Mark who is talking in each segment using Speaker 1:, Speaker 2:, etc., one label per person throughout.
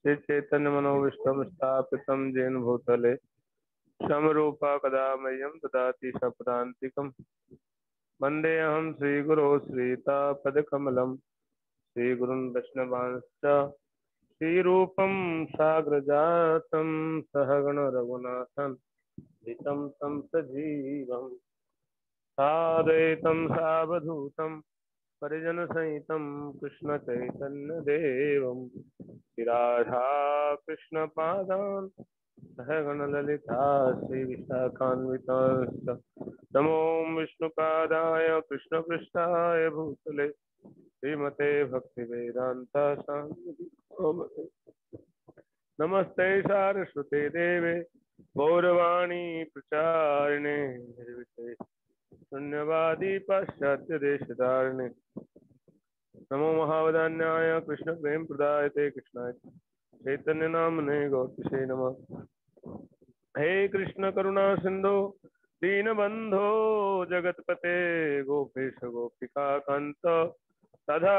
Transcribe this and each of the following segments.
Speaker 1: श्री चैतन्य मनोविष्टम स्थापितम जैन भूतले समरूपा कदा मह्यं ददाति सपदान्तिकम् वन्देऽहं श्रीगुरो श्रीतापदकमलं श्रीगुरुन् वैष्णवांश्च श्रीरूपं साग्रजातं सहगण रघुनाथं हितं तं सजीवं साद्वैतं सावधूतं परिजनसहितं कृष्ण चैतन्य देवं श्रीराधा कृष्ण पादान् सहगण ललिता श्री विशाखान्विताश्च नमो विष्णुपादाय कृष्ण पृष्ठाय भूतले श्रीमते भक्ति वेदांता स्वामी नमस्ते सारस्वते देवे गौरवाणी प्रचारिणे निर्विशेष शून्यवादी पाश्चात्य देशधारिणे नमो महावदान्याय कृष्ण प्रेम प्रदायते कृष्णाय चैतन्य नामने गौतमे नमः। हे कृष्ण करुणा सिंधु दीनबंधो जगतपते गोपेश गोपिका कांत राधा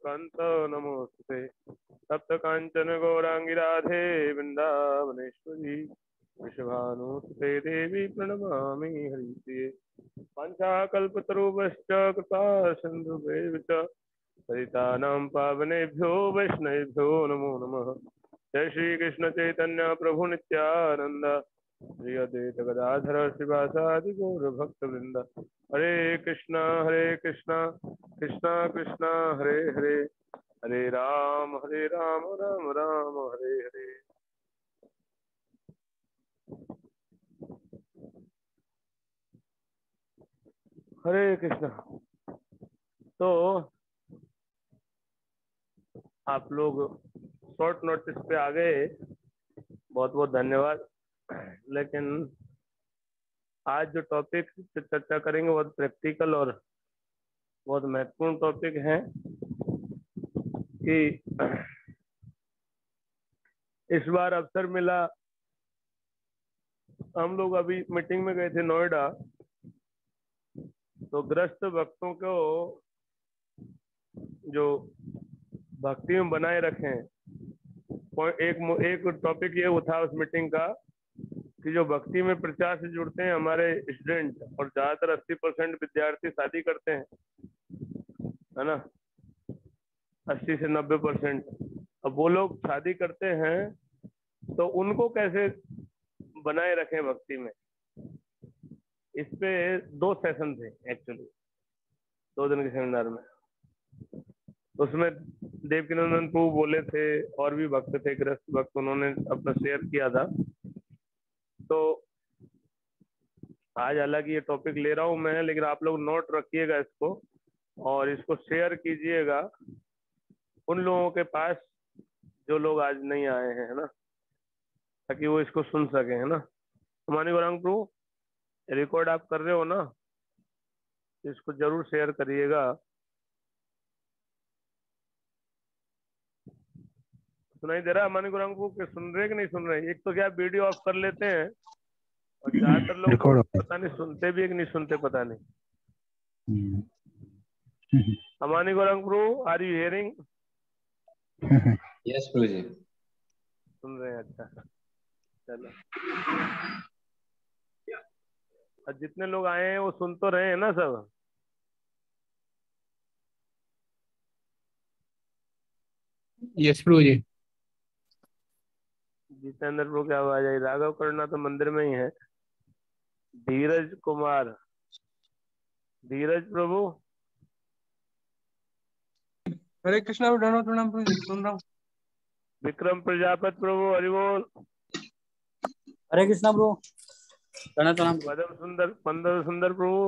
Speaker 1: कांत नमोस्तुते सप्त कांचन गौरांगी राधे वृंदावनेश्वरी वृषभानुसुते देवी प्रणमामि हरिप्रिये पंचाकल्पतरुभ्यश्च कृपा सिन्धुभ्येव च पतितानां पावनेभ्यो वैष्णवेभ्यो नमो नमः। जय श्री कृष्ण चैतन्य प्रभु नित्यानंद श्री अद्वैत गदाधर श्रीवासादि गौर भक्त वृंद हरे कृष्णा कृष्णा कृष्णा हरे हरे हरे राम राम राम हरे हरे। हरे कृष्णा। तो आप लोग शॉर्ट नोटिस पे आ गए, बहुत बहुत धन्यवाद। लेकिन आज जो टॉपिक पे चर्चा करेंगे बहुत प्रैक्टिकल और बहुत महत्वपूर्ण टॉपिक है कि इस बार अवसर मिला, हम लोग अभी मीटिंग में गए थे नोएडा, तो ग्रस्त भक्तों को जो भक्ति में बनाए रखें, एक टॉपिक ये था उस मीटिंग का कि जो भक्ति में प्रचार से जुड़ते हैं हमारे स्टूडेंट, और ज्यादातर 80% विद्यार्थी शादी करते हैं, है ना, 80 से 90%। अब वो लोग शादी करते हैं तो उनको कैसे बनाए रखें भक्ति में, इस पे 2 सेशन थे एक्चुअली, 2 दिन के सेमिनार में। उसमें देवकीनंदन प्रभु बोले थे और भी भक्त थे, ग्रस्त भक्त, उन्होंने अपना शेयर किया था। तो आज हालांकि ये टॉपिक ले रहा हूं मैं, लेकिन आप लोग नोट रखिएगा इसको और इसको शेयर कीजिएगा उन लोगों के पास जो लोग आज नहीं आए हैं, है ना, ताकि वो इसको सुन सके, है ना। हमारे गौरांग प्रभु रिकॉर्ड आप कर रहे हो ना, इसको जरूर शेयर करिएगा। सुनाई दे रहा है हमारे गौरांग प्रभु के, सुन रहे कि नहीं सुन रहे? एक तो क्या वीडियो ऑफ कर लेते हैं और ज्यादातर लोग तो पता नहीं सुनते भी है कि नहीं सुनते, पता नहीं। हमारे गौरांग प्रभु, आर यू हियरिंग?
Speaker 2: यस प्रभु जी,
Speaker 1: सुन रहे हैं, अच्छा चलो। और जितने लोग आए हैं वो सुन तो रहे हैं ना सब?
Speaker 3: यस प्रभु जी।
Speaker 1: जितेंद्र प्रभु की आवाज आई। राघव करना तो मंदिर में ही है। धीरज कुमार, धीरज प्रभु,
Speaker 3: हरे कृष्णा प्रणाम प्रणाम प्रभु जी, सुन रहा हूँ।
Speaker 1: विक्रम प्रजापति प्रभु, हरिबोल।
Speaker 4: हरे कृष्णा प्रभु, प्रणाम प्रणाम।
Speaker 1: पदम सुंदर प्रभु,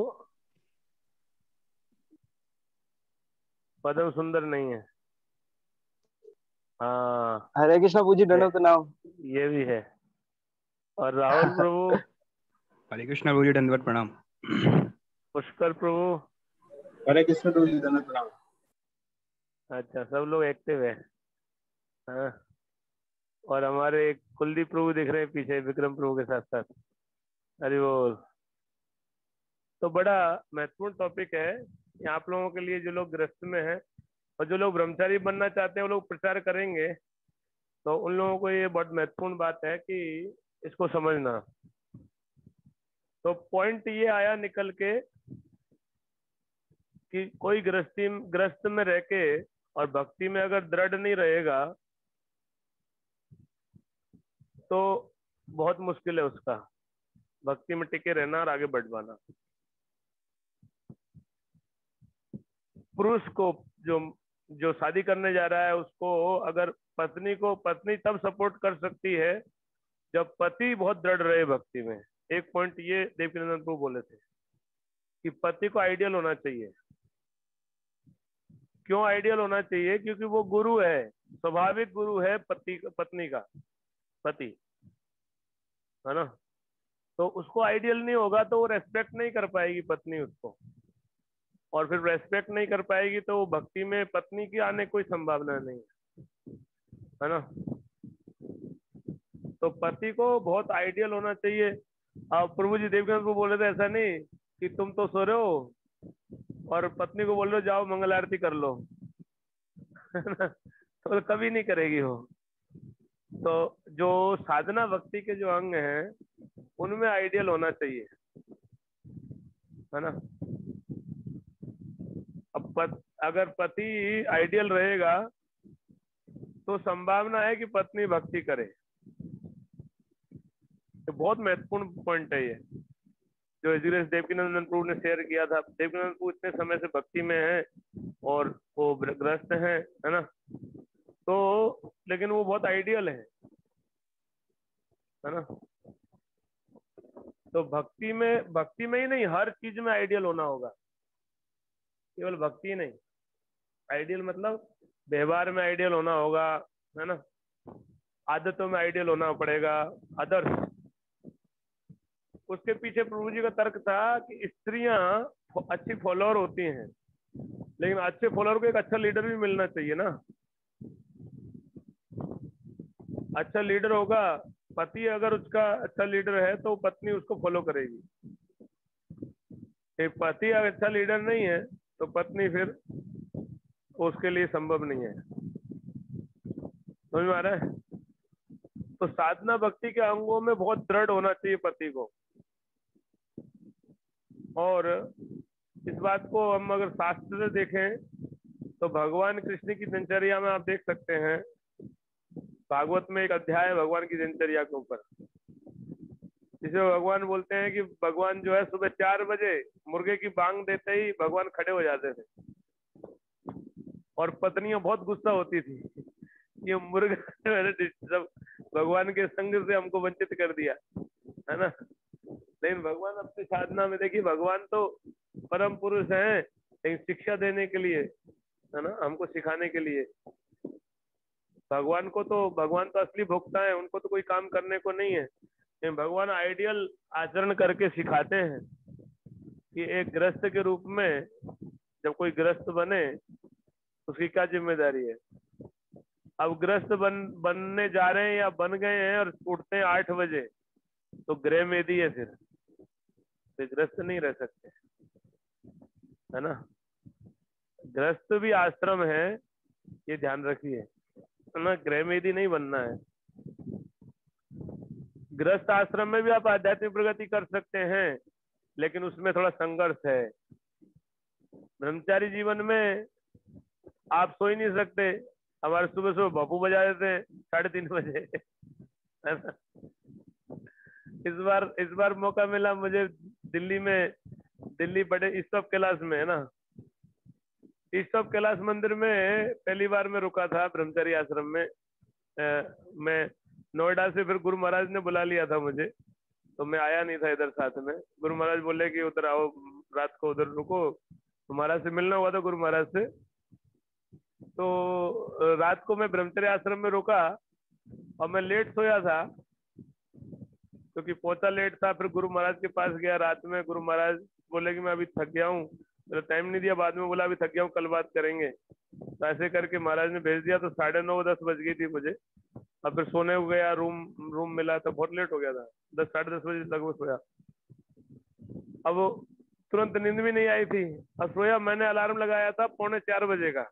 Speaker 1: पदम सुंदर नहीं है। हाँ,
Speaker 4: हरे कृष्णा प्रभु जी, दंडवत प्रणाम।
Speaker 1: ये भी है। और राहुल प्रभु,
Speaker 5: हरे कृष्णा प्रभु जी, दंडवत प्रणाम।
Speaker 1: पुष्कर प्रभु,
Speaker 4: हरे कृष्णा प्रभु जी, दंडवत प्रणाम।
Speaker 1: अच्छा, सब लोग एक्टिव है। हाँ, और हमारे एक कुलदीप प्रभु दिख रहे हैं पीछे विक्रम प्रभु के साथ साथ। हरि बोल। तो बड़ा महत्वपूर्ण टॉपिक है ये आप लोगों के लिए, जो लोग गृहस्थ में हैं और जो लोग ब्रह्मचारी बनना चाहते हैं वो लोग प्रचार करेंगे। तो उन लोगों को ये बहुत महत्वपूर्ण बात है कि इसको समझना। तो पॉइंट ये आया निकल के कि कोई ग्रस्त में रह के और भक्ति में अगर दृढ़ नहीं रहेगा तो बहुत मुश्किल है उसका भक्ति में टिके रहना और आगे बढ़ पाना। पुरुष को जो जो शादी करने जा रहा है उसको अगर पत्नी तब सपोर्ट कर सकती है जब पति बहुत दृढ़ रहे भक्ति में। एक पॉइंट ये देवकीनंदन प्रभु बोले थे कि पति को आइडियल होना चाहिए। क्यों आइडियल होना चाहिए? क्योंकि वो गुरु है, स्वाभाविक गुरु है पत्नी का, पति, है ना। तो उसको आइडियल नहीं होगा तो वो रेस्पेक्ट नहीं कर पाएगी पत्नी उसको, और फिर रेस्पेक्ट नहीं कर पाएगी तो वो भक्ति में पत्नी की आने कोई संभावना नहीं है ना। तो पति को बहुत आइडियल होना चाहिए। अब प्रभु जी देवकीनंदन को बोले थे ऐसा नहीं कि तुम तो सो रहे हो और पत्नी को बोल रहे हो जाओ मंगल आरती कर लो तो कभी नहीं करेगी वो। तो जो साधना भक्ति के जो अंग हैं उनमें आइडियल होना चाहिए, है ना। अब अगर पति आइडियल रहेगा तो संभावना है कि पत्नी भक्ति करे। तो बहुत महत्वपूर्ण पॉइंट है ये जो एजुकेशन देवकीनंदन प्रभु ने शेयर किया था। देवकीनंदन प्रभु इतने समय से भक्ति में है और वो ग्रस्त है ना। तो लेकिन वो बहुत आइडियल है ना। तो भक्ति में ही नहीं, हर चीज में आइडियल होना होगा, केवल भक्ति नहीं। आइडियल मतलब व्यवहार में आइडियल होना होगा, है ना। आदतों में आइडियल होना पड़ेगा, आदर्श। उसके पीछे प्रभु जी का तर्क था कि स्त्रियां अच्छी फॉलोअर होती हैं, लेकिन अच्छे फॉलोअर को एक अच्छा लीडर भी मिलना चाहिए ना। अच्छा लीडर होगा, पति अगर उसका अच्छा लीडर है तो पत्नी उसको फॉलो करेगी। एक पति अगर अच्छा लीडर नहीं है तो पत्नी फिर उसके लिए संभव नहीं है। समझ में आ रहा है? तो साधना भक्ति के अंगों में बहुत दृढ़ होना चाहिए पति को। और इस बात को हम अगर शास्त्र से देखें तो भगवान कृष्ण की दिनचर्या में आप देख सकते हैं, भागवत में एक अध्याय है भगवान की दिनचर्या के ऊपर, जिसे भगवान बोलते हैं कि भगवान जो है सुबह 4 बजे मुर्गे की बांग देते ही भगवान खड़े हो जाते थे और पत्नियां बहुत गुस्सा होती थी ये मुर्गा सब भगवान के संग से हमको वंचित कर दिया, है ना। लेकिन भगवान अपनी साधना में देखिए, भगवान तो परम पुरुष हैं, लेकिन शिक्षा देने के लिए, है ना, हमको सिखाने के लिए। भगवान तो असली भोक्ता है, उनको तो कोई काम करने को नहीं है, लेकिन भगवान आइडियल आचरण करके सिखाते हैं कि एक गृहस्थ के रूप में जब कोई गृहस्थ बने उसकी क्या जिम्मेदारी है। अब गृहस्थ बनने जा रहे हैं या बन गए हैं और उठते हैं 8 बजे तो गृह मेदी है, फिर गृहस्थ नहीं रह सकते, है ना। गृहस्थ भी आश्रम है, ये ध्यान रखिए, है ना। गृह मेदी नहीं बनना है। गृहस्थ आश्रम में भी आप आध्यात्मिक प्रगति कर सकते हैं, लेकिन उसमें थोड़ा संघर्ष है। ब्रह्मचारी जीवन में आप सो ही नहीं सकते। हमारे सुबह सुबह बापू बजा देते हैं 3:30 बजे, है ना। इस बार मौका मिला मुझे दिल्ली बड़े ईस्ट कैलाश में, है ना। ईस्ट कैलाश मंदिर में पहली बार मैं रुका था ब्रह्मचारी आश्रम में। मैं नोएडा से फिर गुरु महाराज ने बुला लिया था मुझे, तो मैं आया नहीं था इधर साथ में। गुरु महाराज बोले कि उधर आओ, रात को उधर रुको, तो महाराज से मिलना हुआ था गुरु महाराज से। तो रात को मैं ब्रह्मचर्य आश्रम में रुका और मैं लेट सोया था क्योंकि पहुंचा लेट था। फिर गुरु महाराज के पास गया रात में, गुरु महाराज बोले कि मैं अभी थक गया हूँ, मेरा टाइम नहीं दिया, बाद में बोला अभी थक गया हूँ कल बात करेंगे। तो ऐसे करके महाराज ने भेज दिया, तो 9:30 10 बज गई थी मुझे। अब फिर सोने को गया, रूम मिला तो बहुत लेट हो गया था, 10 साढ़े 10 बजे लगभग सोया। अब तुरंत नींद भी नहीं आई थी, अब सोया। मैंने अलार्म लगाया था 3:45 बजे का,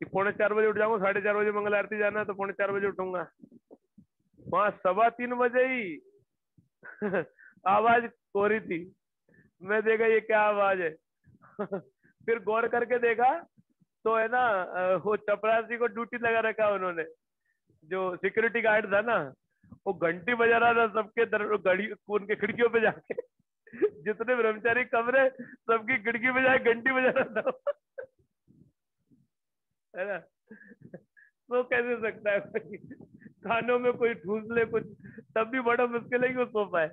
Speaker 1: कि 3:45 बजे उठ जाऊंगा, 4:30 बजे मंगल आरती जाना है तो 4:45 बजे उठूंगा। वहां 3:15 बजे ही आवाज हो रही थी। मैं देखा ये क्या आवाज है। फिर गौर करके देखा तो है ना, वो चपरासी को ड्यूटी लगा रखा उन्होंने, जो सिक्योरिटी गार्ड था ना, वो घंटी बजा रहा था सबके घड़ी उनके खिड़कियों पे जाके। जितने ब्रह्मचारी कमरे सबकी खिड़की पे जाके घंटी बजा रहा था। है ना, तो कैसे सकता है कोई कानों में कोई ठूस ले कुछ, तब भी बड़ा मुश्किल है कि वो सो पाए।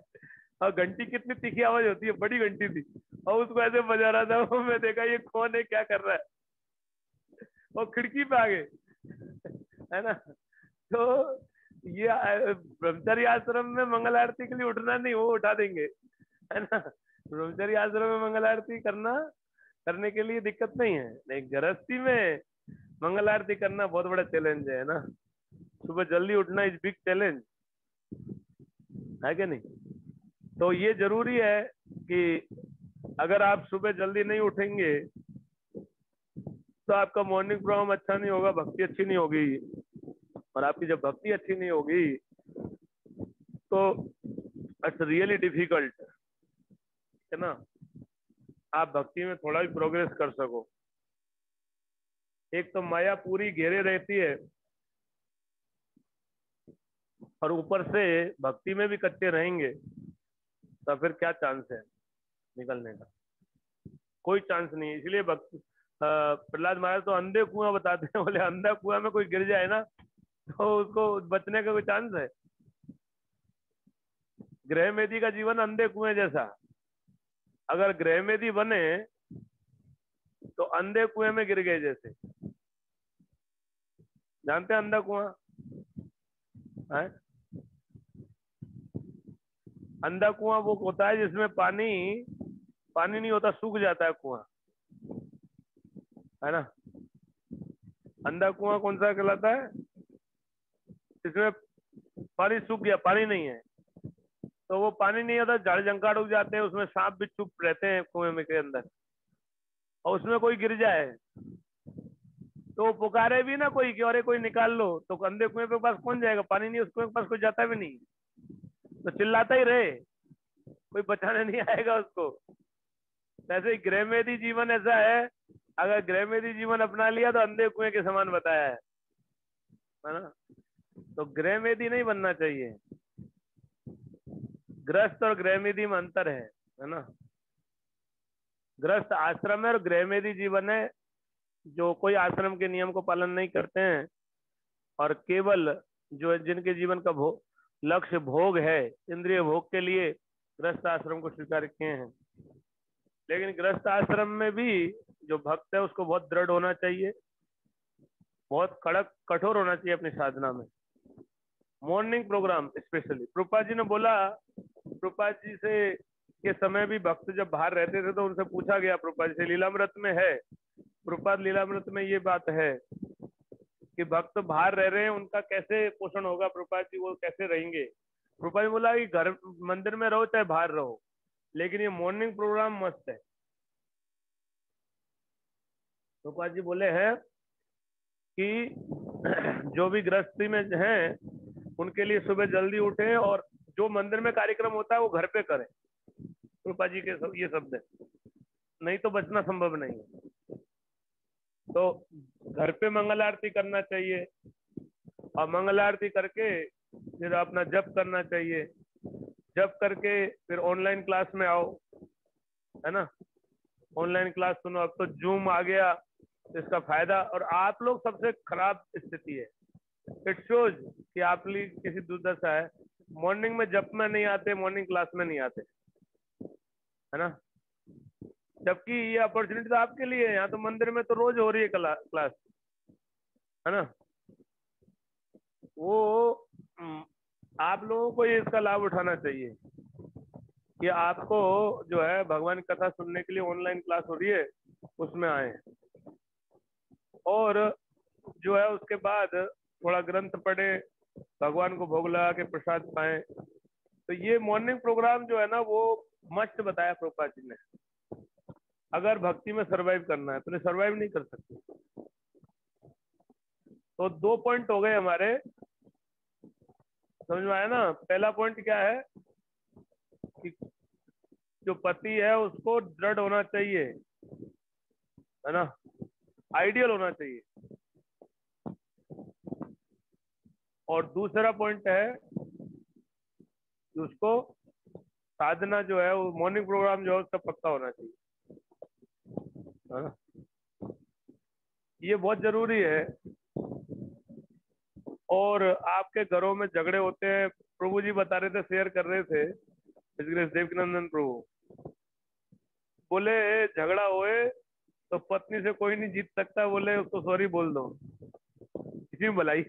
Speaker 1: और घंटी कितनी तीखी आवाज होती है, बड़ी घंटी थी, और उसको ऐसे बजा रहा था। वो मैं देखा ये कौन है, क्या कर रहा है, और खिड़की पे आ गए। है ना, तो ये ब्रह्मचर्य आश्रम में मंगल आरती के लिए उठना नहीं, वो उठा देंगे। है ना, ब्रह्मचर्य आश्रम में मंगल आरती करने के लिए दिक्कत नहीं है, लेकिन गृहस्थी में मंगल आरती करना बहुत बड़ा चैलेंज है ना। सुबह जल्दी उठना इज बिग चैलेंज, है कि नहीं। तो ये जरूरी है कि अगर आप सुबह जल्दी नहीं उठेंगे तो आपका मॉर्निंग प्रोग्राम अच्छा नहीं होगा, भक्ति अच्छी नहीं होगी। और आपकी जब भक्ति अच्छी नहीं होगी तो इट्स रियली डिफिकल्ट, है ना, आप भक्ति में थोड़ा भी प्रोग्रेस कर सको। एक तो माया पूरी घेरे रहती है, और ऊपर से भक्ति में भी कच्चे रहेंगे, तो फिर क्या चांस है निकलने का? कोई चांस नहीं है। इसलिए प्रहलाद महाराज तो अंधे कुआं बताते हैं, बोले अंधा कुआं में कोई गिर जाए ना तो उसको बचने का कोई चांस है? गृह मेदी का जीवन अंधे कुएं जैसा। अगर गृह मेदी बने तो अंधे कुएं में गिर गए जैसे। जानते हैं अंधा कुआं है? अंधा कुआं वो होता है जिसमें पानी नहीं होता, सूख जाता है कुआं, है ना। अंधा कुआं कौन सा कहलाता है? जिसमें पानी सूख गया, पानी नहीं है, तो वो पानी नहीं होता, झाड़ जंकाड़ उग जाते हैं, उसमें सांप भी छुप रहते हैं कुएं में के अंदर, और उसमें कोई गिर जाए तो वो पुकारे भी ना कोई कि अरे कोई निकाल लो, तो अंधे कुएं के पास कौन जाएगा? पानी नहीं, उस कुएं के पास कोई जाता भी नहीं, तो चिल्लाता ही रहे, कोई बचाने नहीं आएगा उसको। वैसे ही गृहमेदी जीवन ऐसा है, अगर गृहमेदी जीवन अपना लिया तो अंधे कुएं के समान बताया है ना। तो गृहमेदी नहीं बनना चाहिए। गृहस्थ और गृहमेदी में अंतर है ना। गृहस्थ आश्रम है और गृहमेदी जीवन है जो कोई आश्रम के नियम को पालन नहीं करते हैं, और केवल जो जिनके जीवन का लक्ष्य भोग है, इंद्रिय भोग के लिए गृहस्थ आश्रम को स्वीकार किए हैं। लेकिन गृहस्थ आश्रम में भी जो भक्त है उसको बहुत दृढ़ होना चाहिए, बहुत कठोर होना चाहिए अपनी साधना में। Morning program specially Prabhupada ji ने बोला, प्रभुपाद जी से के समय भी भक्त जब बाहर रहते थे तो उनसे पूछा गया प्रभुपाद जी से, लीलामृत में है, प्रभुपाद लीलामृत में ये बात है कि भक्त बाहर रह रहे हैं, उनका कैसे पोषण होगा प्रभुपाद जी, वो कैसे रहेंगे? प्रभुपाद जी बोला कि घर मंदिर में रहो चाहे बाहर रहो, लेकिन ये मॉर्निंग प्रोग्राम मस्त है। प्रभुपाद जी बोले हैं कि जो भी गृहस्थी में हैं उनके लिए सुबह जल्दी उठे और जो मंदिर में कार्यक्रम होता है वो घर पे करें। प्रभुपाद जी के ये शब्द है, नहीं तो बचना संभव नहीं है। तो घर पे मंगल आरती करना चाहिए, और मंगल आरती करके फिर अपना जप करना चाहिए, जप करके फिर ऑनलाइन क्लास में आओ, है ना, ऑनलाइन क्लास सुनो। अब तो जूम आ गया, इसका फायदा। और आप लोग सबसे खराब स्थिति है, इट शोज कि आप लोग किसी दुर्दशा है, मॉर्निंग में जप में नहीं आते, मॉर्निंग क्लास में नहीं आते, है ना। जबकि ये अपॉर्चुनिटी तो आपके लिए है, यहाँ तो मंदिर में तो रोज हो रही है क्लास, है ना। वो आप लोगों को ये इसका लाभ उठाना चाहिए कि आपको जो है भगवान की कथा सुनने के लिए ऑनलाइन क्लास हो रही है, उसमें आए, और जो है उसके बाद थोड़ा ग्रंथ पढ़े, भगवान को भोग लगा के प्रसाद पाए। तो ये मॉर्निंग प्रोग्राम जो है ना वो मस्त बताया प्रभुपाद जी ने। अगर भक्ति में सरवाइव करना है तो सर्वाइव नहीं कर सकते, तो 2 पॉइंट हो गए हमारे, समझ में आया ना। पहला पॉइंट क्या है कि जो पति है उसको दृढ़ होना चाहिए, है ना, आइडियल होना चाहिए। और दूसरा पॉइंट है कि उसको साधना जो है, वो मॉर्निंग प्रोग्राम जो है उसका पक्का होना चाहिए, है ना। ये बहुत जरूरी है। और आपके घरों में झगड़े होते हैं, प्रभु जी बता रहे थे, शेयर कर रहे थे देवकीनंदन प्रभु, बोले झगड़ा होए तो पत्नी से कोई नहीं जीत सकता, बोले उसको सॉरी बोल दो, इसी में भलाई।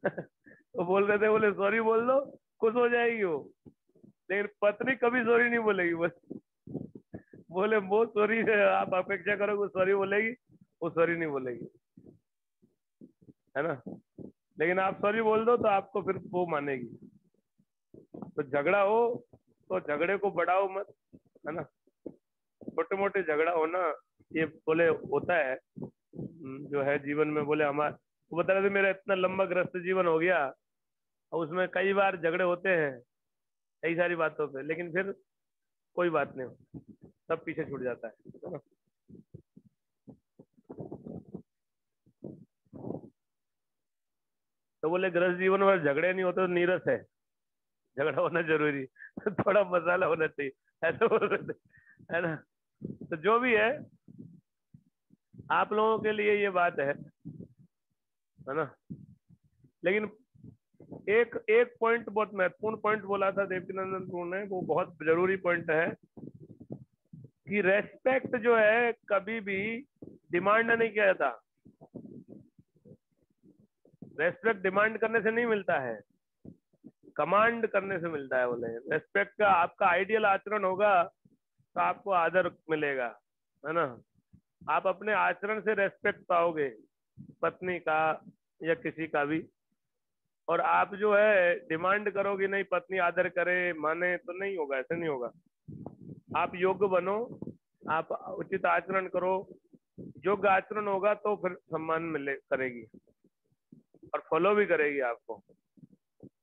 Speaker 1: तो बोल रहे थे, बोले सॉरी बोल दो, खुश हो जाएगी वो, लेकिन पत्नी कभी सॉरी नहीं बोलेगी। बस बोले वो सॉरी आप अपेक्षा करो वो सॉरी बोलेगी, वो सॉरी नहीं बोलेगी, है ना। लेकिन आप सॉरी बोल दो तो आपको फिर वो मानेगी। तो झगड़ा हो तो झगड़े को बढ़ाओ मत, है ना। छोटे मोटे झगड़ा होना ये बोले होता है जो है जीवन में। बोले हमारे वो बता रहे थे, मेरा इतना लंबा ग्रस्त जीवन हो गया और उसमें कई बार झगड़े होते हैं कई सारी बातों पे, लेकिन फिर कोई बात नहीं, सब पीछे छूट जाता है ना। तो बोले गृहस्थ जीवन में झगड़े नहीं होते तो नीरस है, झगड़ा होना जरूरी, थोड़ा मसाला होना चाहिए, ऐसा बोल रहे थे, है ना। तो जो भी है आप लोगों के लिए ये बात है ना। लेकिन एक एक पॉइंट बहुत महत्वपूर्ण पॉइंट बोला था देवकीनंदन प्रभु ने, वो बहुत जरूरी पॉइंट है कि रेस्पेक्ट जो है कभी भी डिमांड नहीं किया जाता। रेस्पेक्ट डिमांड करने से नहीं मिलता है, कमांड करने से मिलता है। बोले रेस्पेक्ट का आपका आइडियल आचरण होगा तो आपको आदर मिलेगा, है ना। आप अपने आचरण से रेस्पेक्ट पाओगे, पत्नी का या किसी का भी। और आप जो है डिमांड करोगे नहीं पत्नी आदर करे माने, तो नहीं होगा, ऐसे नहीं होगा। आप योग्य बनो, आप उचित आचरण करो, योग्य आचरण होगा तो फिर सम्मान मिले करेगी और फॉलो भी करेगी आपको।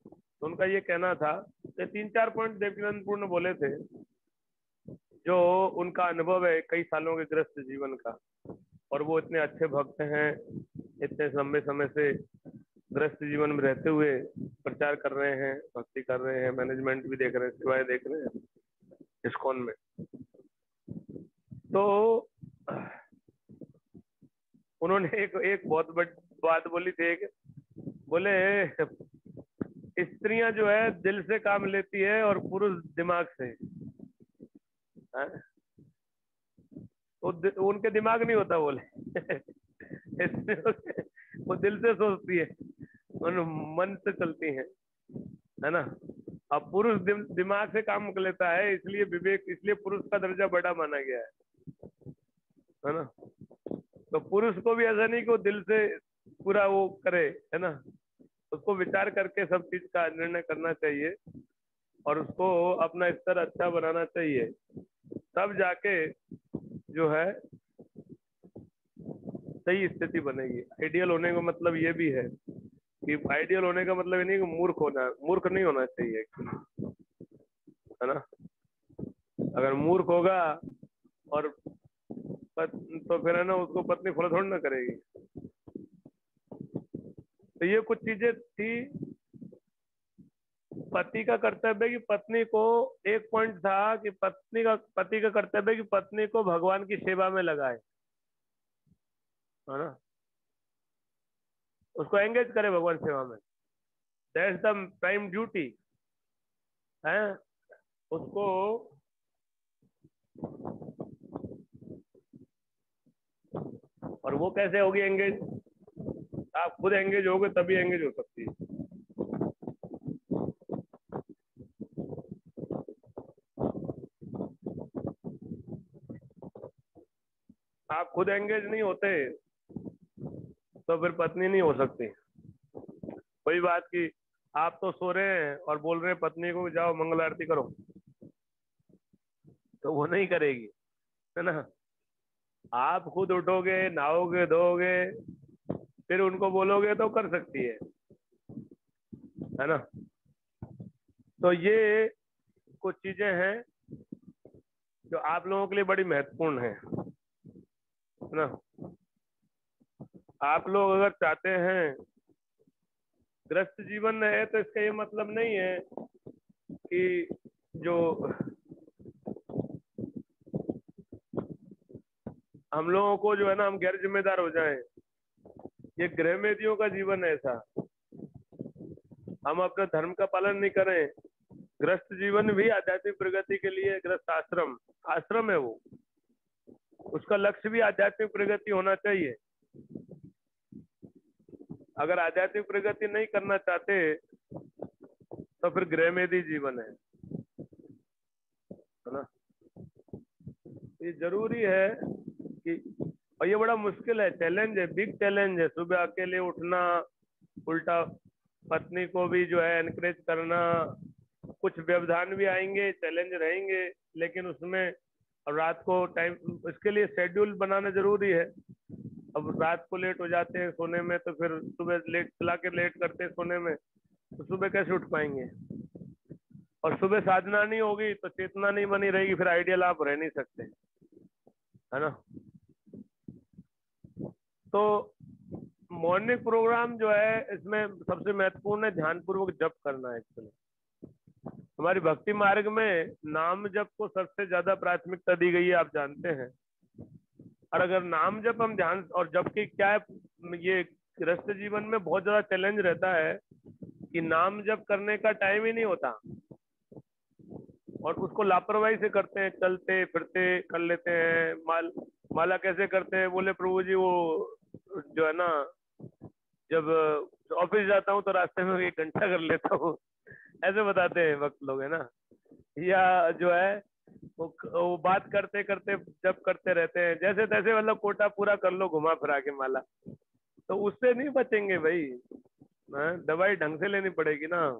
Speaker 1: तो उनका ये कहना था। ये 3-4 पॉइंट देवकीनंद प्रभु ने बोले थे, जो उनका अनुभव है कई सालों के गृहस्थ जीवन का। और वो इतने अच्छे भक्त हैं, इतने लंबे समय से गृहस्थ जीवन में रहते हुए प्रचार कर रहे हैं, भक्ति कर रहे हैं, मैनेजमेंट भी देख रहे हैं, सेवाएं देख रहे हैं इस्कॉन में। तो उन्होंने एक बहुत बड़ी बात बोली थी। एक बोले स्त्रियां जो है दिल से काम लेती है और पुरुष दिमाग से, है? तो उनके दिमाग नहीं होता बोले। वो दिल से सोचती है, उन मन से चलती है ना। अब पुरुष दिमाग से काम कर लेता है, इसलिए विवेक, इसलिए पुरुष का दर्जा बड़ा माना गया है ना। तो पुरुष को भी ऐसा नहीं कि वो दिल से पूरा वो करे, है ना। उसको विचार करके सब चीज का निर्णय करना चाहिए और उसको अपना स्तर अच्छा बनाना चाहिए, तब जाके जो है सही स्थिति बनेगी। आइडियल होने का मतलब ये भी है कि आइडियल होने का मतलब ये नहीं कि मूर्ख नहीं होना चाहिए, है ना। अगर मूर्ख होगा और तो फिर है ना उसको पत्नी फॉलो थोड़ी ना करेगी। तो ये कुछ चीजें थी। पति का कर्तव्य कि पत्नी को, एक पॉइंट था कि पति का कर्तव्य कि पत्नी को भगवान की सेवा में लगाए, है ना, उसको एंगेज करे भगवान सेवा में। दैट्स द प्राइम ड्यूटी है उसको। और वो कैसे होगी एंगेज? आप खुद एंगेज होगे तभी एंगेज हो सकती है। आप खुद एंगेज नहीं होते तो फिर पत्नी नहीं हो सकती। वही बात कि आप तो सो रहे हैं और बोल रहे हैं पत्नी को जाओ मंगल आरती करो, तो वो नहीं करेगी, है ना। आप खुद उठोगे, नहाओगे, धोगे, फिर उनको बोलोगे तो कर सकती है ना। तो ये कुछ चीजें हैं जो आप लोगों के लिए बड़ी महत्वपूर्ण है ना। आप लोग अगर चाहते हैं ग्रस्त जीवन है, तो इसका ये मतलब नहीं है कि जो हम लोगों को जो है ना, हम गैर जिम्मेदार हो जाएं। ये गृहमेधियों का जीवन है ऐसा, हम अपने धर्म का पालन नहीं करें। ग्रस्त जीवन भी आध्यात्मिक प्रगति के लिए, ग्रस्त आश्रम आश्रम है वो, उसका लक्ष्य भी आध्यात्मिक प्रगति होना चाहिए। अगर आध्यात्मिक प्रगति नहीं करना चाहते तो फिर गृहमेधी जीवन है ना। ये जरूरी है कि, और ये बड़ा मुश्किल है, चैलेंज है, बिग चैलेंज है। सुबह अकेले उठना, उल्टा पत्नी को भी जो है एनकरेज करना, कुछ व्यवधान भी आएंगे, चैलेंज रहेंगे, लेकिन उसमें रात को टाइम, इसके लिए शेड्यूल बनाना जरूरी है। अब रात को लेट हो जाते हैं सोने में, तो फिर सुबह लेट चला के लेट करते हैं सोने में, तो सुबह कैसे उठ पाएंगे। और सुबह साधना नहीं होगी तो चेतना नहीं बनी रहेगी, फिर आइडियल आप रह नहीं सकते, है ना। तो मॉर्निंग प्रोग्राम जो है, इसमें सबसे महत्वपूर्ण है ध्यान पूर्वक जप करना है। एक्चुअली हमारी भक्ति मार्ग में नाम जप को सबसे ज्यादा प्राथमिकता दी गई है, आप जानते हैं। और अगर नाम जप हम ध्यान और जप की क्या है, ये गृहस्थ जीवन में बहुत ज्यादा चैलेंज रहता है कि नाम जप करने का टाइम ही नहीं होता, और उसको लापरवाही से करते हैं, चलते फिरते कर लेते हैं। माला कैसे करते हैं, बोले प्रभु जी वो जो है ना, जब ऑफिस जाता हूँ तो रास्ते में 1 घंटा कर लेता हूँ, ऐसे बताते हैं वक्त लोग, है ना। या जो है वो बात करते करते जब करते रहते हैं, जैसे तैसे, मतलब कोटा पूरा कर लो घुमा फिरा के माला, तो उससे नहीं बचेंगे भाई, दवाई ढंग से लेनी पड़ेगी ना।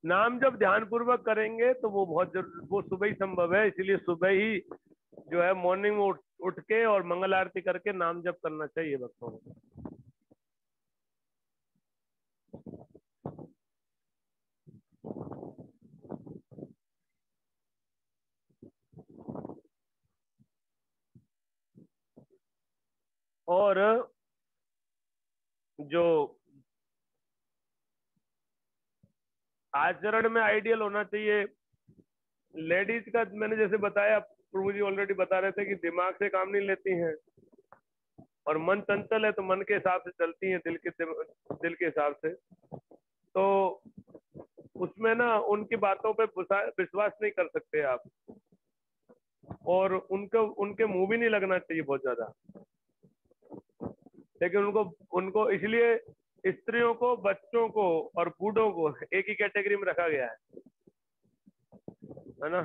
Speaker 1: नाम जब ध्यान पूर्वक करेंगे तो वो बहुत वो सुबह ही संभव है, इसलिए सुबह ही जो है मॉर्निंग में उठ के और मंगल आरती करके नाम जप करना चाहिए भक्तों को। और जो आचरण में आइडियल होना चाहिए लेडीज का, मैंने जैसे बताया, प्रभु जी ऑलरेडी बता रहे थे कि दिमाग से काम नहीं लेती हैं, और मन चंचल है तो मन के हिसाब से चलती हैं, दिल के हिसाब से। तो उसमें ना उनकी बातों पे विश्वास नहीं कर सकते आप, और उनके मुंह भी नहीं लगना चाहिए बहुत ज्यादा। लेकिन उनको इसलिए स्त्रियों को, बच्चों को और बूढ़ों को एक ही कैटेगरी में रखा गया है ना।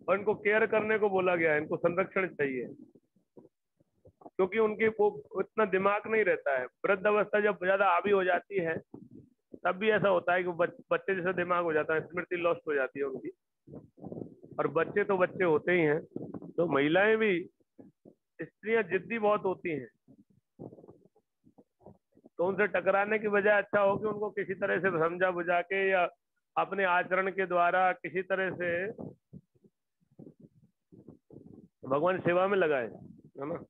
Speaker 1: और इनको केयर करने को बोला गया है, इनको संरक्षण चाहिए, क्योंकि उनकी वो इतना दिमाग नहीं रहता है। वृद्ध अवस्था जब ज्यादा हावी हो जाती है तब भी ऐसा होता है कि बच्चे जैसा दिमाग हो जाता है, स्मृति लॉस्ट हो जाती है उनकी। और बच्चे तो बच्चे होते ही हैं, तो महिलाएं भी, स्त्रियां जिद्दी बहुत होती हैं, तो उनसे टकराने की बजाय अच्छा हो कि उनको किसी तरह से समझा बुझा के या अपने आचरण के द्वारा किसी तरह से भगवान सेवा में लगाए, है ना।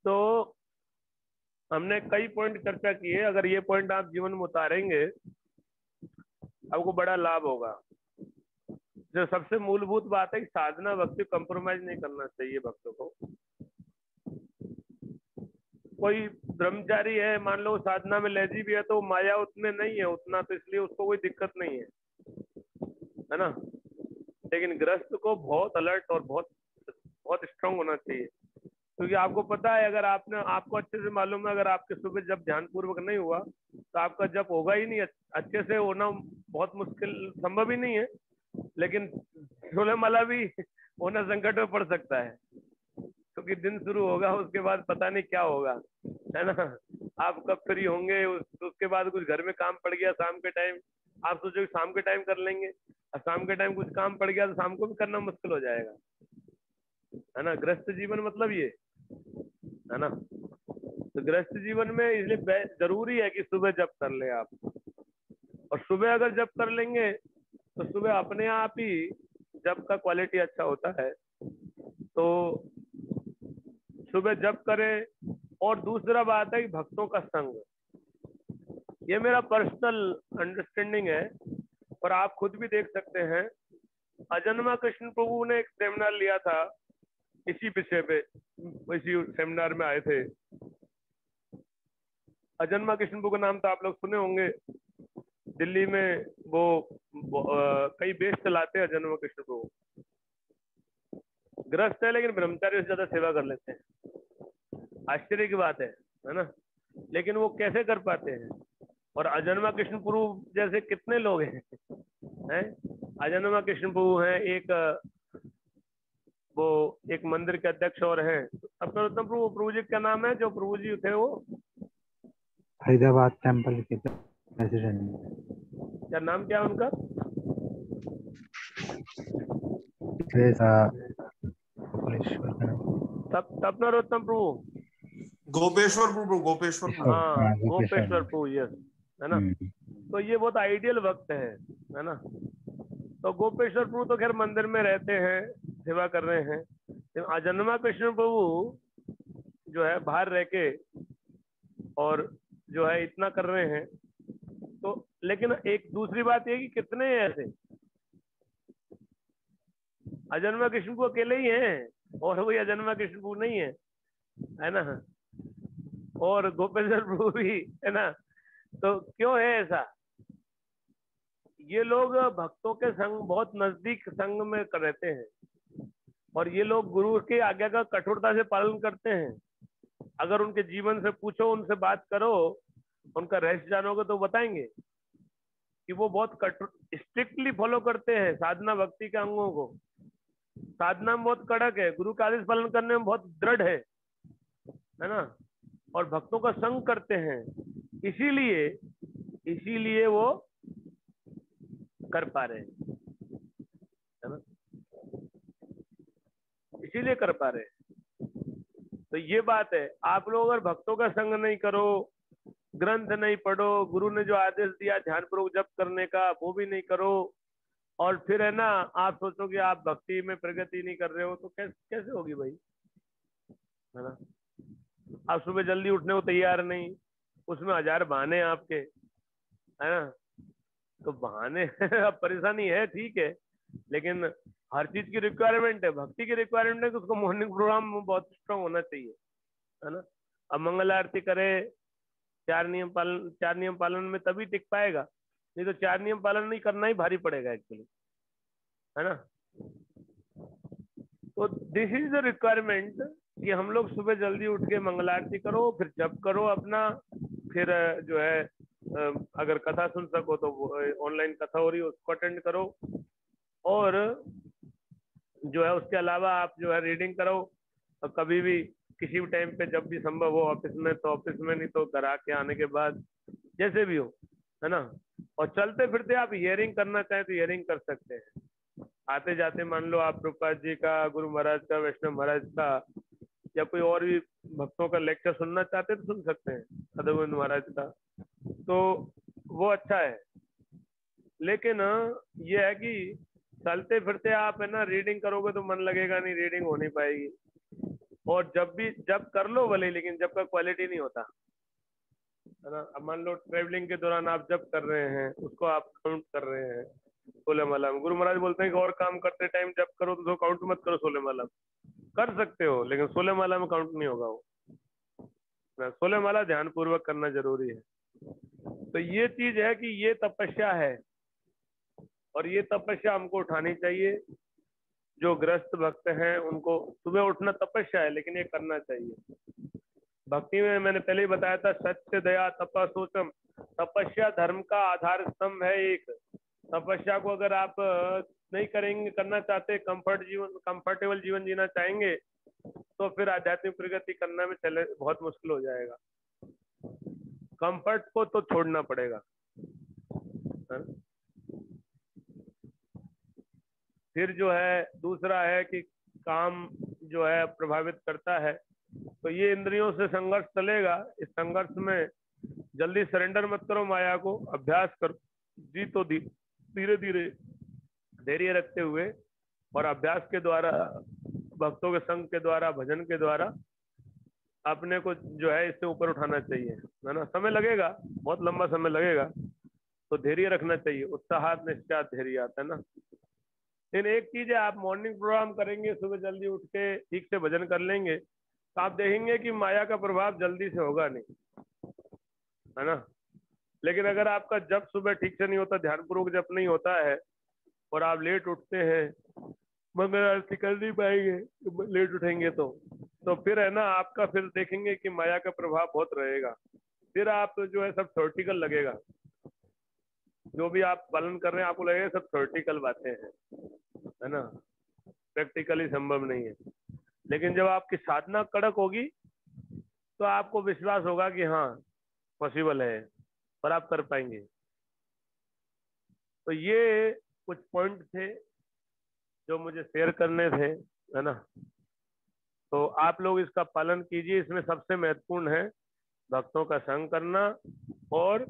Speaker 1: तो हमने कई पॉइंट चर्चा की है, अगर ये पॉइंट आप जीवन में उतारेंगे आपको बड़ा लाभ होगा। जो सबसे मूलभूत बात है कि साधना भक्ति कंप्रोमाइज नहीं करना चाहिए भक्तों को। कोई ब्रह्मचारी है, मान लो साधना में लेजी भी है, तो माया उसमें नहीं है उतना, तो इसलिए उसको कोई दिक्कत नहीं है ना। लेकिन गृहस्थ को बहुत अलर्ट और बहुत बहुत स्ट्रांग होना चाहिए, क्योंकि आपको पता है, अगर आपको अच्छे से मालूम है, अगर आपके सुबह जब ध्यान पूर्वक नहीं हुआ तो आपका जप होगा ही नहीं, अच्छे से होना बहुत मुश्किल, संभव ही नहीं है। लेकिन सोलह माला भी होना संकट में पड़ सकता है, क्योंकि दिन शुरू होगा उसके बाद पता नहीं क्या होगा, है ना। आप कब फ्री होंगे, उसके बाद कुछ घर में काम पड़ गया शाम के टाइम, आप सोचो शाम के टाइम कर लेंगे, और शाम के टाइम कुछ काम पड़ गया तो शाम को भी करना मुश्किल हो जाएगा, है ना। गृहस्थ जीवन मतलब ये है ना। तो गृहस्थ जीवन में इसलिए जरूरी है कि सुबह जप कर ले आप, और सुबह अगर जप कर लेंगे तो सुबह अपने आप ही जप का क्वालिटी अच्छा होता है। तो सुबह जप करें। और दूसरा बात है कि भक्तों का संग, ये मेरा पर्सनल अंडरस्टैंडिंग है, और आप खुद भी देख सकते हैं। अजन्मा कृष्ण प्रभु ने एक सेमिनार लिया था इसी विषय पे, इसी सेमिनार में आए थे। अजन्मा कृष्ण प्रभु का नाम तो आप लोग सुने होंगे, दिल्ली में वो कई बेस चलाते हैं अजन्मा कृष्ण प्रभु। ग्रस्त है लेकिन ब्रह्मचारी से ज्यादा सेवा कर लेते हैं, आश्चर्य की बात है ना। लेकिन वो कैसे कर पाते हैं? और अजन्मा कृष्ण प्रभु जैसे कितने लोग हैं? अजन्मा कृष्ण प्रभु हैं, वो एक मंदिर के अध्यक्ष और हैं। अपना प्रभु जी का नाम है, जो प्रभु जी थे वो
Speaker 2: फरीदाबाद टेम्पल के प्रेसिडेंट।
Speaker 1: क्या नाम क्या है उनका? सपना रोत्तम प्रभु,
Speaker 6: गोपेश्वर प्रभु, गोपेश्वर प्रभु।
Speaker 1: हाँ गोपेश्वर प्रभु, यस, है ना। तो ये बहुत आइडियल वक्त है ना। तो गोपेश्वर प्रभु तो खैर मंदिर में रहते हैं, सेवा कर रहे हैं। अजन्मा कृष्ण प्रभु जो है बाहर रह के और जो है इतना कर रहे हैं। तो लेकिन एक दूसरी बात ये कि कितने हैं ऐसे? अजन्मा कृष्ण प्रभु अकेले ही हैं, और कोई अजन्मा कृष्ण प्रभु नहीं है ना। और गोपेश्वर प्रभु भी है ना। तो क्यों है ऐसा? ये लोग भक्तों के संग बहुत नजदीक संग में रहते हैं, और ये लोग गुरु की आज्ञा का कठोरता से पालन करते हैं। अगर उनके जीवन से पूछो, उनसे बात करो, उनका रहस्य जानोगे तो बताएंगे कि वो बहुत स्ट्रिक्टली फॉलो करते हैं साधना भक्ति के अंगों को। साधना में बहुत कड़क है, गुरु का आदेश पालन करने में बहुत दृढ़ है ना। और भक्तों का संग करते हैं, इसीलिए वो कर पा रहे हैं, है ना। इसीलिए कर पा रहे हैं। तो ये बात है, आप लोग अगर भक्तों का संग नहीं करो, ग्रंथ नहीं पढ़ो, गुरु ने जो आदेश दिया ध्यान पूर्वक जप करने का वो भी नहीं करो, और फिर है ना आप सोचो कि आप भक्ति में प्रगति नहीं कर रहे हो, तो कैसे होगी भाई, है ना। आप सुबह जल्दी उठने को तैयार नहीं, उसमें 1000 बहाने आपके, है ना। तो बहाने अब परेशानी है, ठीक है, लेकिन हर चीज की रिक्वायरमेंट है, भक्ति की रिक्वायरमेंट है कि उसको मॉर्निंग प्रोग्राम बहुत स्ट्रांग होना चाहिए, है ना। अब मंगल आरती करे, 4 नियम पालन में तभी टिक पाएगा, नहीं तो 4 नियम पालन नहीं करना ही भारी पड़ेगा एक्चुअली, है ना। तो दिस इज द रिक्वायरमेंट कि हम लोग सुबह जल्दी उठ के मंगल आरती करो, फिर जप करो अपना, फिर जो है अगर कथा सुन सको तो ऑनलाइन कथा हो रही है उसको अटेंड करो, और जो है उसके अलावा आप जो है रीडिंग करो, और कभी भी किसी भी टाइम पे जब भी संभव हो, ऑफिस में तो ऑफिस में, नहीं तो घर आके आने के बाद, जैसे भी हो, है ना। और चलते फिरते आप हियरिंग करना चाहें तो हियरिंग कर सकते हैं। आते जाते मान लो आप प्रभुपाद जी का, गुरु महाराज का, वैष्णव महाराज का, या कोई और भी भक्तों का लेक्चर सुनना चाहते तो सुन सकते हैं, सदगुरु महाराज का, तो वो अच्छा है। लेकिन ये है कि चलते फिरते आप है ना रीडिंग करोगे तो मन लगेगा नहीं, रीडिंग हो नहीं पाएगी। और जब कर लो भले, लेकिन जब का क्वालिटी नहीं होता, है ना। अब मान लो ट्रेवलिंग के दौरान आप जब कर रहे हैं, उसको आप काउंट कर रहे हैं 16 माला में। गुरु महाराज बोलते हैं कि और काम करते टाइम जब करो तो काउंट मत करो, 16 माला कर सकते हो, लेकिन 16 माला में काउंट नहीं होगा वो। 16 माला ध्यान पूर्वक करना जरूरी है। तो ये चीज है कि ये तपस्या है, और ये तपस्या हमको उठानी चाहिए। जो ग्रस्त भक्त हैं उनको सुबह उठना तपस्या है, लेकिन ये करना चाहिए। भक्ति में मैंने पहले ही बताया था, सत्य दया तपा सोचम, तपस्या धर्म का आधार स्तंभ है। एक तपस्या को अगर आप नहीं करेंगे, करना चाहते, कंफर्टेबल जीवन जीना चाहेंगे, तो फिर आध्यात्मिक प्रगति करने में चले बहुत मुश्किल हो जाएगा। कंफर्ट को तो छोड़ना पड़ेगा। हाँ? फिर जो है दूसरा है कि काम जो है प्रभावित करता है, तो ये इंद्रियों से संघर्ष चलेगा। इस संघर्ष में जल्दी सरेंडर मत करो माया को, अभ्यास करो, जी तो धीरे धीरे धैर्य रखते हुए और अभ्यास के द्वारा, भक्तों के संग के द्वारा, भजन के द्वारा अपने को जो है इससे ऊपर उठाना चाहिए, है ना। समय लगेगा, बहुत लंबा समय लगेगा, तो धैर्य रखना चाहिए। उत्साहात निश्चात धैर्य आता है ना। लेकिन एक चीज है, आप मॉर्निंग प्रोग्राम करेंगे, सुबह जल्दी उठ के ठीक से भजन कर लेंगे, तो आप देखेंगे कि माया का प्रभाव जल्दी से होगा नहीं, है ना। लेकिन अगर आपका जप सुबह ठीक से नहीं होता, ध्यानपूर्वक जप नहीं होता है और आप लेट उठते हैं, मंगल आरती कर नहीं पाएंगे, लेट उठेंगे तो फिर है ना, आपका फिर देखेंगे कि माया का प्रभाव बहुत रहेगा। फिर आप जो है सब थ्योरेटिकल लगेगा, जो भी आप पालन कर रहे हैं आपको लगेगा सब थ्योरेटिकल बातें हैं, है ना, प्रैक्टिकली संभव नहीं है। लेकिन जब आपकी साधना कड़क होगी तो आपको विश्वास होगा कि हाँ पॉसिबल है और आप कर पाएंगे। तो ये कुछ पॉइंट थे जो मुझे शेयर करने थे, है ना। तो आप लोग इसका पालन कीजिए। इसमें सबसे महत्वपूर्ण है भक्तों का संग करना और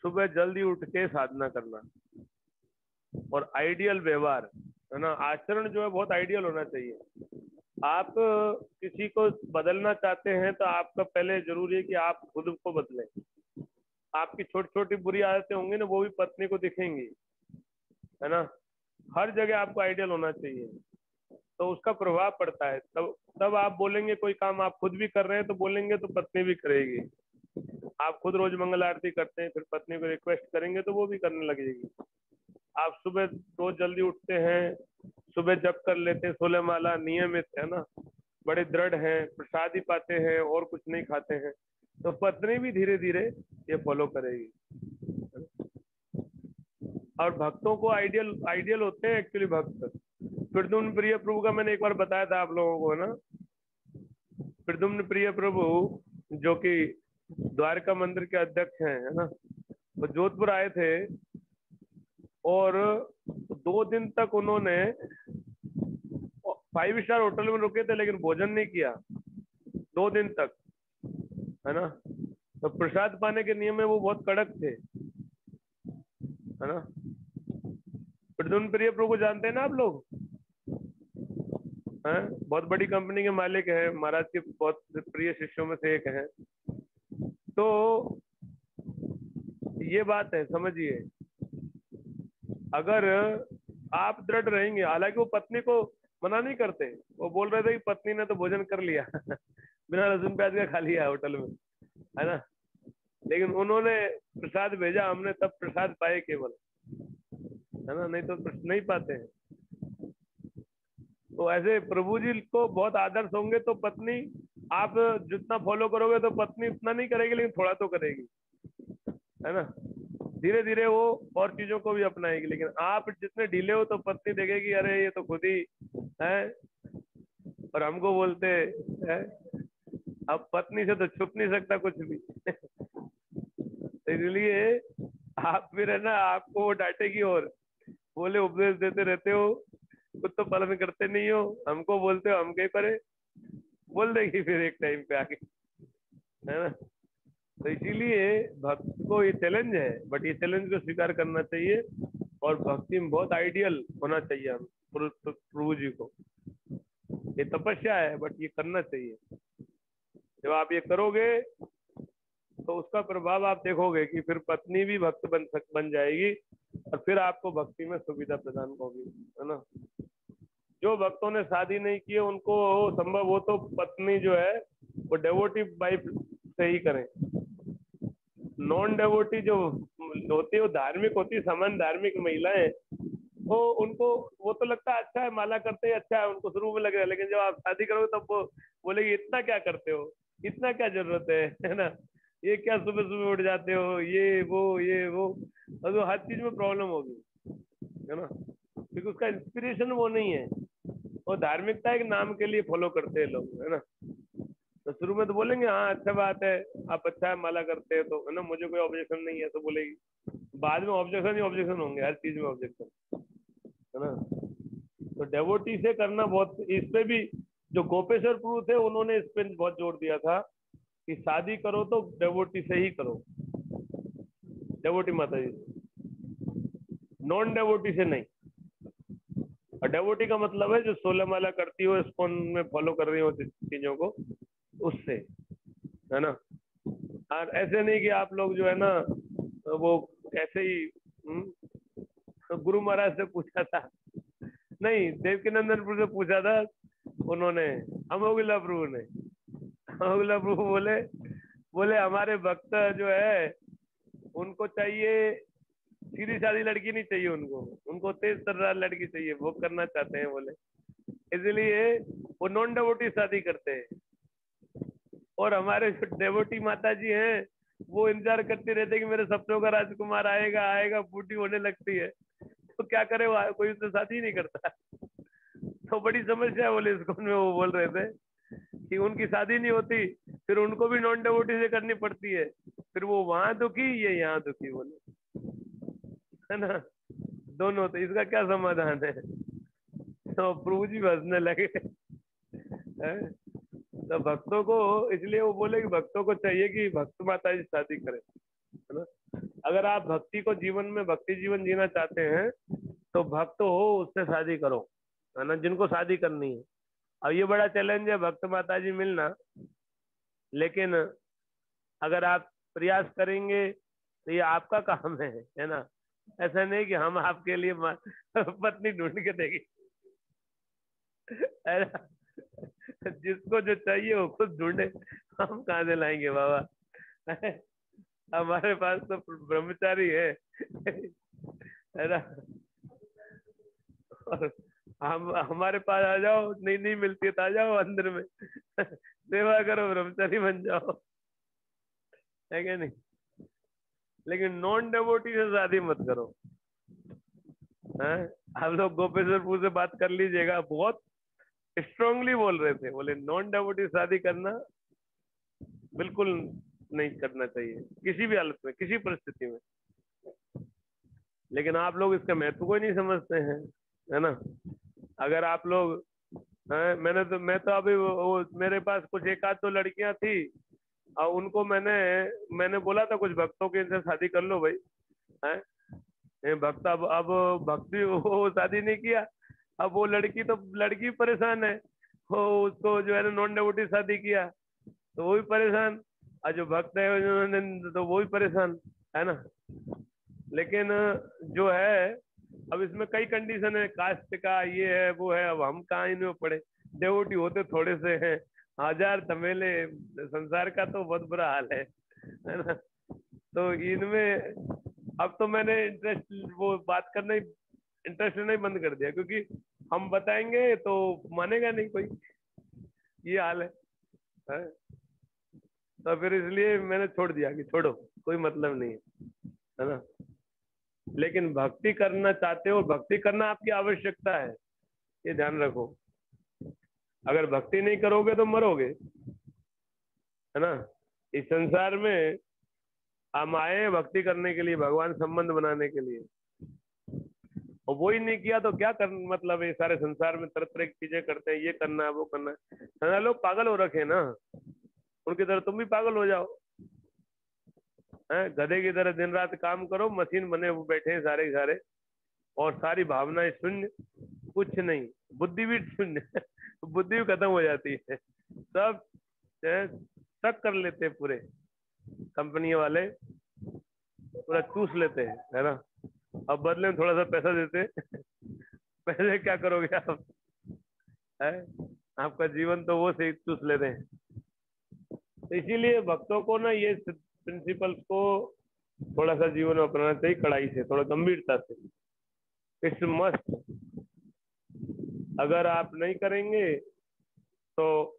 Speaker 1: सुबह जल्दी उठ के साधना करना और आइडियल व्यवहार, है ना। आचरण जो है बहुत आइडियल होना चाहिए। आप किसी को बदलना चाहते हैं तो आपका पहले जरूरी है कि आप खुद को बदलें। आपकी छोटी छोटी बुरी आदतें होंगी ना, वो भी पत्नी को दिखेंगी, है ना। हर जगह आपको आइडियल होना चाहिए, तो उसका प्रभाव पड़ता है। तब आप बोलेंगे, कोई काम आप खुद भी कर रहे हैं तो बोलेंगे तो पत्नी भी करेगी। आप खुद रोज मंगल आरती करते हैं, फिर पत्नी को रिक्वेस्ट करेंगे तो वो भी करने लगेगी। आप सुबह रोज जल्दी उठते हैं, सुबह जप कर लेते हैं, 16 माला नियमित, है ना, बड़े दृढ़ हैं, प्रसाद ही पाते हैं और कुछ नहीं खाते हैं, तो पत्नी भी धीरे धीरे ये फॉलो करेगी। और भक्तों को आइडियल होते हैं एक्चुअली भक्त। प्रद्युम्न प्रिय प्रभु का मैंने एक बार बताया था आप लोगों को, है ना। प्रद्युम्न प्रिय प्रभु जो कि द्वारका मंदिर के अध्यक्ष हैं, है ना, वो जोधपुर आए थे और 2 दिन तक उन्होंने 5 स्टार होटल में रुके थे लेकिन भोजन नहीं किया 2 दिन तक, है ना। तो प्रसाद पाने के नियम में वो बहुत कड़क थे, है ना। प्रद्युम्न प्रिय प्रभु को जानते हैं ना आप लोग, हैं, बहुत बड़ी कंपनी के मालिक हैं, महाराज के बहुत प्रिय शिष्यों में से एक हैं। तो ये बात है, समझिए। अगर आप दृढ़ रहेंगे, हालांकि वो पत्नी को मना नहीं करते, वो बोल रहे थे कि पत्नी ने तो भोजन कर लिया बिना लहसुन प्याज का खा लिया होटल में, है ना, लेकिन उन्होंने प्रसाद भेजा, हमने तब प्रसाद पाए केवल, है ना, नहीं तो नहीं पाते हैं। तो ऐसे प्रभु जी को बहुत आदर्श होंगे तो पत्नी, आप जितना फॉलो करोगे तो पत्नी उतना नहीं करेगी लेकिन थोड़ा तो करेगी, है ना। धीरे धीरे वो और चीजों को भी अपनाएगी। लेकिन आप जितने ढीले हो तो पत्नी देखेगी, अरे ये तो खुद ही है और हमको बोलते हैं। अब पत्नी से तो छुप नहीं सकता कुछ भी इसलिए आप फिर, है ना, आपको वो डांटेगी और बोले उपदेश देते रहते हो, खुद तो पालन करते नहीं हो, हमको बोलते हो, हम क्या करे, बोल देगी फिर एक टाइम पे आके, है ना। तो इसीलिए भक्त को ये चैलेंज है, बट ये चैलेंज को स्वीकार करना चाहिए और भक्ति में बहुत आइडियल होना चाहिए हम प्रभु जी को। ये तपस्या है बट ये करना चाहिए। जब आप ये करोगे तो उसका प्रभाव आप देखोगे कि फिर पत्नी भी भक्त बन जाएगी और फिर आपको भक्ति में सुविधा प्रदान होगी, है ना। जो भक्तों ने शादी नहीं की उनको संभव हो तो पत्नी जो है वो डेवोटी वाइफ से ही करें। नॉन डेवोटी जो होती है वो धार्मिक होती है, समान धार्मिक महिलाएं, वो उनको वो तो लगता है अच्छा है, माला करते हैं, अच्छा है, उनको शुरू में लगेगा, लेकिन जब आप शादी करोगे तब वो बोलेगी इतना क्या करते हो, इतना क्या जरूरत है ना, ये क्या सुबह सुबह उठ जाते हो, ये वो और तो हर चीज में प्रॉब्लम होगी, है ना। क्योंकि क्योंकि उसका इंस्पिरेशन वो नहीं है, वो धार्मिकता एक नाम के लिए फॉलो करते हैं लोग, है ना। तो शुरू में तो बोलेंगे हाँ अच्छा बात है, आप अच्छा है माला करते हैं तो, है ना, मुझे कोई ऑब्जेक्शन नहीं है, तो बोलेगी। बाद में ऑब्जेक्शन ही ऑब्जेक्शन होंगे, हर चीज में ऑब्जेक्शन, है ना। तो डेवोटी से करना बहुत, इस पे भी जो गोपेश्वर प्रभु थे उन्होंने इस पे बहुत जोर दिया था कि शादी करो तो डेवोटी से ही करो, डेवोटी माता जी से, नॉन डेवोटी से नहीं। और डेवोटी का मतलब है जो 16 माला करती हो, इस्कॉन में फॉलो कर रही हो चीजों को, उससे, है ना। और ऐसे नहीं कि आप लोग जो है ना वो ऐसे ही गुरु महाराज से पूछा था, नहीं, देवकीनंदन प्रभु से पूछा था उन्होंने, अमोघला प्रभु ने। अमोघला प्रभु बोले, हमारे भक्त जो है उनको चाहिए सीधी सादी लड़की नहीं चाहिए, उनको तेज तर्रार लड़की चाहिए, वो करना चाहते हैं बोले, इसलिए वो नॉन डेवोटी शादी करते हैं। और हमारे जो डेवोटी माता जी हैं वो इंतजार करते रहते कि मेरे सपनों का राजकुमार आएगा आएगा, बूढ़ी होने लगती है तो क्या करे, वो कोई उससे शादी नहीं करता। तो बड़ी समस्या बोले इसको में, वो बोल रहे थे कि उनकी शादी नहीं होती, फिर उनको भी नॉन डेवोटी से करनी पड़ती है, फिर वो वहां दुखी, ये यहाँ दुखी, बोले, है ना, दोनों। तो इसका क्या समाधान है? तो प्रभु जी हंसने लगे। हैं? तो भक्तों को, इसलिए वो बोले कि भक्तों को चाहिए कि भक्त माता जी शादी करें, है ना। अगर आप भक्ति को जीवन में, भक्ति जीवन जीना चाहते हैं तो भक्त हो उससे शादी करो, है ना, जिनको शादी करनी है। अब ये बड़ा चैलेंज है भक्त माता जी मिलना, लेकिन अगर आप प्रयास करेंगे तो ये आपका काम है ना। ऐसा नहीं कि हम आपके लिए पत्नी ढूंढ के देंगे, है ना? जिसको जो चाहिए वो खुद ढूंढे, हम कहाँ से लाएंगे बाबा? हमारे पास तो ब्रह्मचारी है ना। और हम, हमारे पास आ जाओ, नहीं मिलती है तो आ जाओ अंदर में, सेवा करो, ब्रह्मचारी बन जाओ, है क्या नहीं? लेकिन नॉन डेवोटी से शादी मत करो, हैं? आप लोग गोपेश्वर प्रभु से बात कर लीजिएगा, बहुत स्ट्रांगली बोल रहे थे, बोले नॉन डेवोटी शादी करना बिल्कुल नहीं करना चाहिए किसी भी हालत में, किसी परिस्थिति में। लेकिन आप लोग इसका महत्व को ही नहीं समझते हैं, है ना। अगर आप लोग मैं तो अभी मेरे पास कुछ एक आध दो लड़कियां थी और उनको मैंने बोला था कुछ भक्तों के, इनसे शादी कर लो भाई, हैं? भक्त अब भक्ति वो शादी नहीं किया, अब वो लड़की परेशान है, वो उसको जो है ना नॉन डेवोटी शादी किया तो वो भी परेशान, और जो भक्त है उन्होंने तो वो भी परेशान, है ना। लेकिन जो है अब इसमें कई कंडीशन है, कास्ट का ये है वो है, अब हम कहाँ इनमें पड़े, डेवोटी होते थोड़े से हैं, 1000 धमेले, संसार का तो बहुत बुरा हाल है ना। तो इनमें अब तो मैंने वो बात करना, इंटरेस्ट लेना ही बंद कर दिया, क्योंकि हम बताएंगे तो मानेगा नहीं कोई, ये हाल है? तो फिर इसलिए मैंने छोड़ दिया कि छोड़ो, कोई मतलब नहीं है ना। लेकिन भक्ति करना चाहते हो, भक्ति करना आपकी आवश्यकता है, ये ध्यान रखो। अगर भक्ति नहीं करोगे तो मरोगे, है ना। इस संसार में हम आए हैं भक्ति करने के लिए, भगवान संबंध बनाने के लिए, और वो ही नहीं किया तो क्या कर, मतलब ये सारे संसार में तरह तरह की चीजें करते हैं, ये करना है वो करना है, सारे लोग पागल हो रखे हैं ना, उनकी तरह तुम भी पागल हो जाओ, हैं? गधे की तरह दिन रात काम करो, मशीन बने वो बैठे हैं सारे सारे, और सारी भावनाएं शून्य, कुछ नहीं, बुद्धि भी शून्य, बुद्धि भी खत्म हो जाती है, सब शक कर लेते हैं पूरे, कंपनी वाले पूरा चूस लेते हैं, है ना। अब बदले में थोड़ा सा पैसा देते हैं, पहले क्या करोगे आप, है? आपका जीवन तो वो से चूस लेते हैं। तो इसीलिए भक्तों को ना ये प्रिंसिपल्स को थोड़ा सा जीवन में अपनाना चाहिए, कड़ाई से, थोड़ा गंभीरता से, इट्स मस्ट। अगर आप नहीं करेंगे तो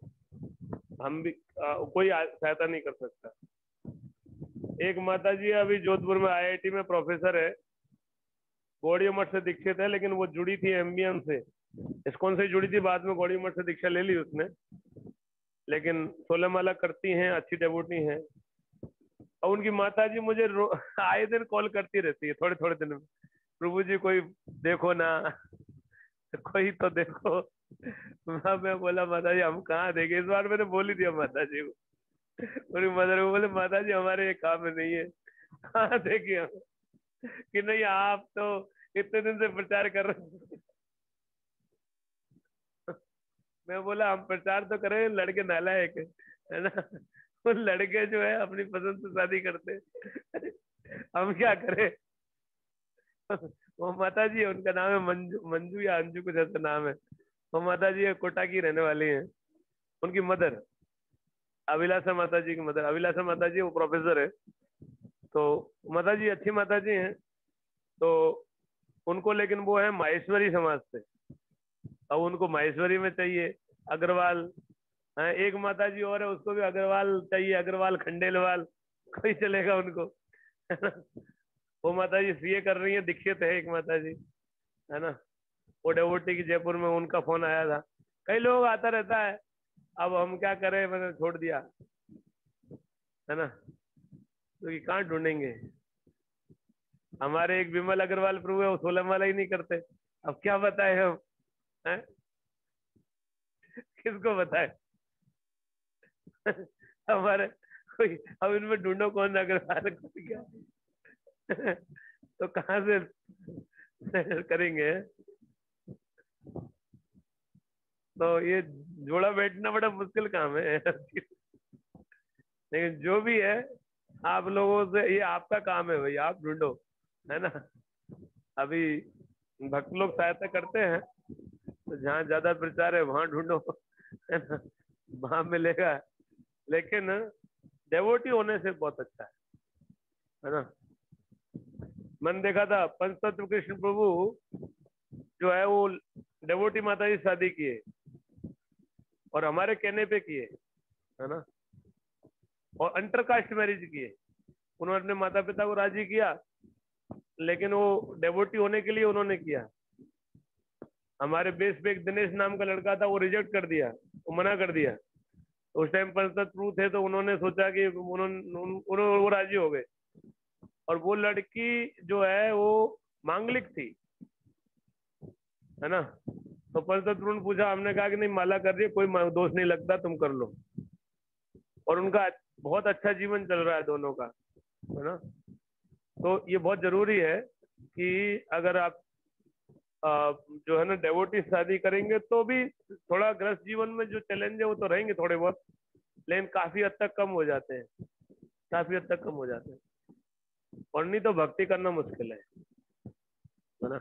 Speaker 1: हम भी कोई सहायता नहीं कर सकता। एक माता जी अभी जोधपुर में IIT में प्रोफेसर है, गौड़ी मठ से दीक्षित है, लेकिन वो जुड़ी थी एमबीएम से, इस्कॉन से जुड़ी थी, बाद में गौड़ी मठ से दीक्षा ले ली उसने, लेकिन 16 माला करती हैं, अच्छी डेवोटी हैं। और उनकी माता जी मुझे आए दिन कॉल करती रहती है, थोड़े थोड़े दिन में, प्रभु जी कोई देखो ना, कोई तो देखो। मैं बोला माता जी हम कहाँ देखे, इस बार मैंने बोली थी माता जी को, पूरी मदर को बोले माता जी हमारे ये काम में नहीं है, कहाँ देखे हम, कि नहीं आप तो इतने दिन से प्रचार कर रहे हो। मैं बोला हम प्रचार तो करें, लड़के नालायक है ना, वो लड़के जो है अपनी पसंद से शादी करते, हम क्या करें। वो माता जी है, उनका नाम है मंजू, मंजू या अंजू कुछ ऐसा नाम है। वो माता जी कोटा की रहने वाली हैं। उनकी मदर अभिलाषा माता जी की मदर, अभिलाषा माता जी वो प्रोफेसर है, तो माता जी अच्छी माता जी हैं। तो उनको, लेकिन वो है माहेश्वरी समाज से, अब उनको माहेश्वरी में चाहिए अग्रवाल। हाँ, एक माता जी और है, उसको भी अग्रवाल चाहिए, अग्रवाल खंडेलवाल, कोई चलेगा उनको। वो माता जी सीए कर रही है, दीक्षित है एक माता जी, है ना। वो डेवोटी की जयपुर में, उनका फोन आया था, कई लोग आता रहता है, अब हम क्या करें, मैंने छोड़ दिया, है ना, क्योंकि कहाँ ढूंढेंगे। हमारे एक विमल अग्रवाल प्रभु है, वो 16 माला ही नहीं करते, अब क्या बताए हम, हैं? किसको बताए। हमारे कोई, अब इनमें ढूंढो कौन अग्रवाल, कोई क्या। तो कहाँ से करेंगे। तो ये जोड़ा बैठना बड़ा मुश्किल काम है। लेकिन जो भी है, आप लोगों से, ये आपका काम है भाई, आप ढूंढो, है ना। अभी भक्त लोग सहायता करते हैं, तो जहाँ ज्यादा प्रचार है वहां ढूंढो, है ना, वहां मिलेगा। लेकिन डेवोटी होने से बहुत अच्छा है ना। मैंने देखा था पंचतत्व कृष्ण प्रभु जो है वो डेवोटी माता जी शादी किए, और हमारे कहने पे किए, है ना, और अंतरकास्ट मैरिज किए। उन्होंने अपने माता पिता को राजी किया, लेकिन वो डेवोटी होने के लिए उन्होंने किया। हमारे बेस पे एक दिनेश नाम का लड़का था, वो रिजेक्ट कर दिया, वो मना कर दिया। उस टाइम पंचतत्व थे, तो उन्होंने सोचा कि उन्होंने वो राजी हो गए। और वो लड़की जो है वो मांगलिक थी, है ना। तो पंचतत्व ने पूछा, हमने कहा कि नहीं माला कर रही है, कोई दोष नहीं लगता, तुम कर लो। और उनका बहुत अच्छा जीवन चल रहा है दोनों का, है ना। तो ये बहुत जरूरी है कि अगर आप जो है ना डेवोटी शादी करेंगे, तो भी थोड़ा गृहस्थ जीवन में जो चैलेंज है वो तो रहेंगे थोड़े बहुत, लेकिन काफी हद तक कम हो जाते हैं, काफी हद तक कम हो जाते हैं। और नहीं तो भक्ति करना मुश्किल है ना।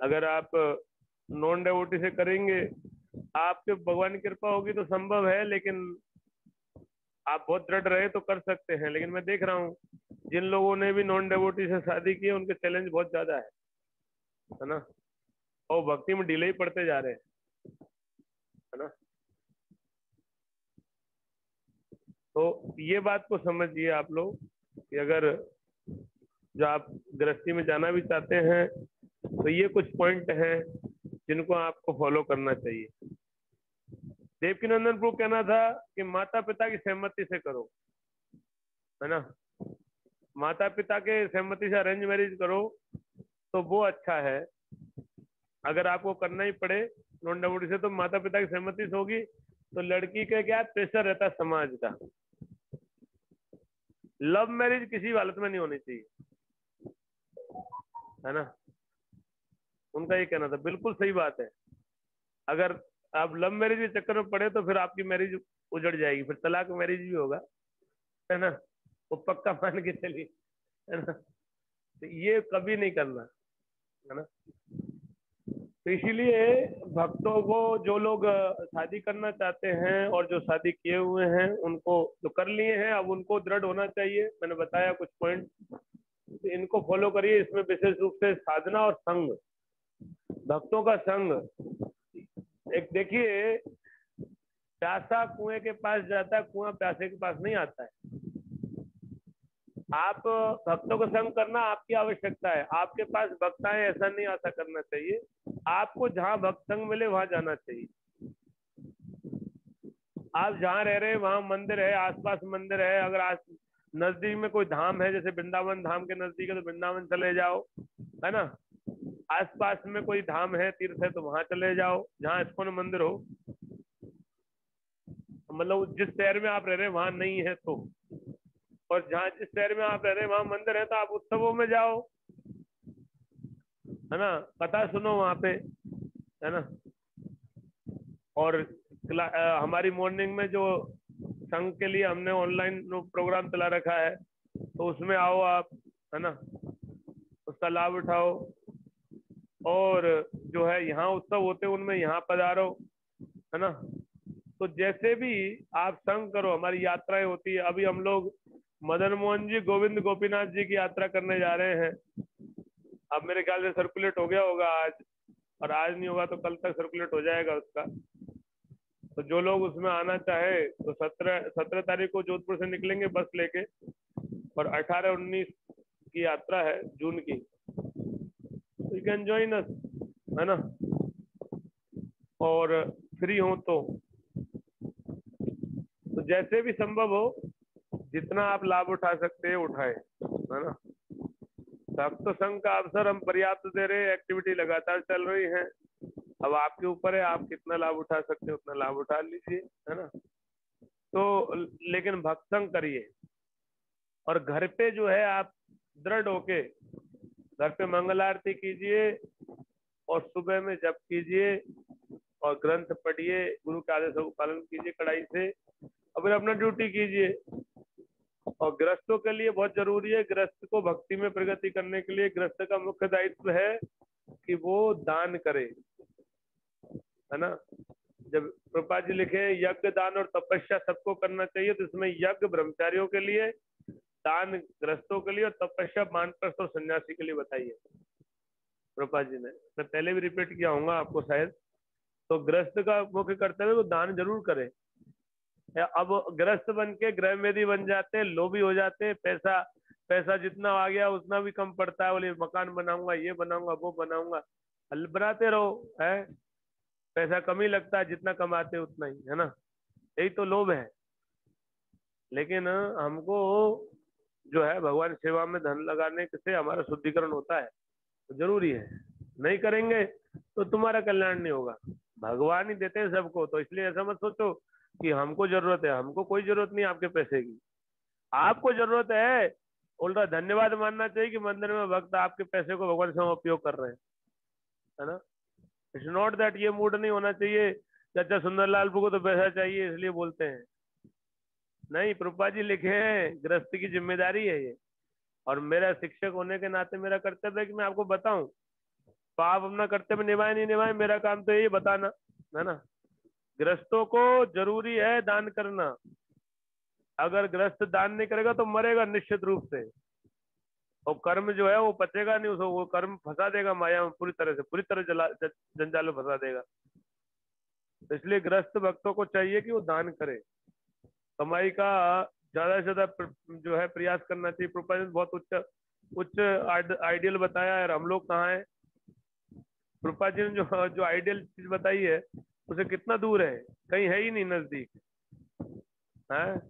Speaker 1: अगर आप नॉन डेवोटी से करेंगे, आपके भगवान की कृपा होगी तो संभव है, लेकिन आप बहुत दृढ़ रहे तो कर सकते हैं। लेकिन मैं देख रहा हूँ जिन लोगों ने भी नॉन डेवोटी से शादी की है, उनके चैलेंज बहुत ज्यादा है ना, और भक्ति में डिले ही पड़ते जा रहे हैं, है ना। तो ये बात को समझिए आप लोग कि अगर जो आप गृहस्थी में जाना भी चाहते हैं, तो ये कुछ पॉइंट हैं जिनको आपको फॉलो करना चाहिए। देवकीनंदन प्रभु कहना था कि माता पिता की सहमति से करो, है ना। माता पिता के सहमति से अरेंज मैरिज करो तो वो अच्छा है। अगर आपको करना ही पड़े नॉन डेवोटी से, तो माता पिता की सहमति से होगी, तो लड़की का क्या प्रेशर रहता है समाज का। लव मैरिज किसी हालत में नहीं होनी चाहिए, है ना। उनका ये कहना था, बिल्कुल सही बात है। अगर आप लव मैरिज के चक्कर में पड़े तो फिर आपकी मैरिज उजड़ जाएगी, फिर तलाक मैरिज भी होगा, है ना, वो पक्का मान के चलिए, है ना। तो ये कभी नहीं करना, है ना। तो इसीलिए भक्तों को, जो लोग शादी करना चाहते हैं और जो शादी किए हुए हैं, उनको जो कर लिए हैं, अब उनको दृढ़ होना चाहिए। मैंने बताया कुछ पॉइंट, इनको फॉलो करिए। इसमें विशेष रूप से साधना और संग, भक्तों का संग। एक देखिए, प्यासा कुएं के पास जाता है, कुआं प्यासे के पास नहीं आता है। आप भक्तों को संग करना आपकी आवश्यकता है, आपके पास भक्त आए ऐसा नहीं ऐसा करना चाहिए। आपको जहां भक्त संग मिले वहां जाना चाहिए। आप जहाँ रह रहे हैं वहां मंदिर है, आसपास मंदिर है, अगर नजदीक में कोई धाम है, जैसे वृंदावन धाम के नजदीक है तो वृंदावन चले जाओ, है ना। आसपास में कोई धाम है, तीर्थ है, तो वहां चले जाओ जहाँ इस्कॉन मंदिर हो। मतलब जिस शहर में आप रह रहे हैं वहां नहीं है तो, और जहाँ जिस शहर में आप रह रहे हैं वहां मंदिर है तो आप उत्सवों में जाओ, है ना, कथा सुनो वहां पे, है ना। और हमारी मॉर्निंग में जो संघ के लिए हमने ऑनलाइन प्रोग्राम चला रखा है तो उसमें आओ आप, है ना, उसका लाभ उठाओ। और जो है यहाँ उत्सव होते हैं उनमें यहाँ पधारो, है ना। तो जैसे भी आप संग करो, हमारी यात्राएं होती है। अभी हम लोग मदन मोहन जी गोविंद गोपीनाथ जी की यात्रा करने जा रहे हैं। अब मेरे ख्याल से सर्कुलेट हो गया होगा आज, और आज नहीं होगा तो कल तक सर्कुलेट हो जाएगा उसका। तो जो लोग उसमें आना चाहे तो 17 तारीख को जोधपुर से निकलेंगे बस लेके, और 18-19 की यात्रा है जून की। यू कैन जॉइन अस, है ना, और फ्री हो तो जैसे भी संभव हो जितना आप लाभ उठा सकते हैं उठाए, है ना। भक्त संघ का अवसर हम पर्याप्त दे रहे हैं, एक्टिविटी लगातार चल रही है। अब आपके ऊपर है, आप कितना लाभ उठा सकते हैं उतना लाभ उठा लीजिए, है ना। तो लेकिन भक्त संग करिए, और घर पे जो है आप दृढ़ होके घर पे मंगल आरती कीजिए, और सुबह में जप कीजिए, और ग्रंथ पढ़िए, गुरु के आदेश का पालन कीजिए कड़ाई से, और फिर अपना ड्यूटी कीजिए। और गृहस्थों के लिए बहुत जरूरी है, गृहस्थ को भक्ति में प्रगति करने के लिए गृहस्थ का मुख्य दायित्व है कि वो दान करे, है ना। जब प्रभुपाद जी लिखे यज्ञ दान और तपस्या सबको करना चाहिए, तो इसमें यज्ञ ब्रह्मचारियों के लिए, दान गृहस्थों के लिए, और तपस्या वानप्रस्थ और सन्यासी के लिए बताइए प्रभुपाद जी ने। मैं पहले भी रिपीट किया हूँ आपको शायद। तो गृहस्थ का मुख्य कर्तव्य वो दान जरूर करे। अब गृहस्थ बन के गृहमेधी बन जाते हैं, लोभी हो जाते हैं, पैसा जितना आ गया उतना भी कम पड़ता है, बोले मकान बनाऊंगा, ये बनाऊंगा, वो बनाऊंगा, बनाते रहो, है पैसा कम ही लगता है, जितना कमाते हैं उतना ही, है ना। यही तो लोभ है। लेकिन हमको जो है भगवान सेवा में धन लगाने से हमारा शुद्धिकरण होता है, तो जरूरी है। नहीं करेंगे तो तुम्हारा कल्याण नहीं होगा। भगवान ही देते हैं सबको, तो इसलिए ऐसा मत सोचो कि हमको जरूरत है। हमको कोई जरूरत नहीं आपके पैसे की, आपको जरूरत है उल्टा धन्यवाद मानना चाहिए कि मंदिर में भक्त आपके पैसे को भगवान से उपयोग कर रहे हैं, है ना। इट्स नॉट दैट, ये मूड नहीं होना चाहिए कि अच्छा सुंदरलाल को तो पैसा चाहिए इसलिए बोलते हैं। नहीं, प्रभुपाद जी लिखे हैं गृहस्थ की जिम्मेदारी है ये, और मेरा शिक्षक होने के नाते मेरा कर्तव्य है कि मैं आपको बताऊं। तो आप अपना कर्तव्य निभाए नहीं निभाए, मेरा काम तो यही बताना, है ना। गृहस्थों को जरूरी है दान करना। अगर गृहस्थ दान नहीं करेगा तो मरेगा निश्चित रूप से, और कर्म जो है वो पचेगा नहीं उसको, वो कर्म फंसा देगा माया में पूरी तरह जंजाल में फंसा देगा। तो इसलिए गृहस्थ भक्तों को चाहिए कि वो दान करे, कमाई का ज्यादा से ज्यादा जो है प्रयास करना चाहिए। प्रभुपाद ने बहुत उच्च आइडियल बताया है, और हम लोग कहाँ हैं। प्रभुपाद जी ने जो आइडियल चीज बताई है उसे कितना दूर है, कहीं है ही नहीं नजदीक, है,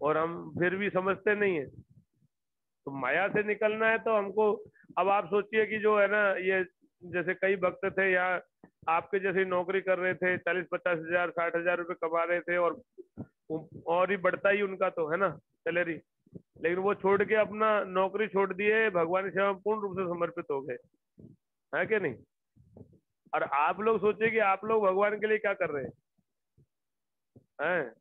Speaker 1: और हम फिर भी समझते नहीं है। तो माया से निकलना है तो हमको, अब आप सोचिए कि जो है ना, ये जैसे कई भक्त थे यहाँ आपके जैसे नौकरी कर रहे थे, 40-50 हजार 60 हजार रुपये कमा रहे थे, और ही बढ़ता ही उनका तो, है ना, सैलरी। लेकिन वो छोड़ के अपना नौकरी छोड़ दिए, भगवान की सेवा में पूर्ण रूप से समर्पित हो गए, है कि नहीं। और आप लोग सोचिए कि आप लोग भगवान के लिए क्या कर रहे हैं,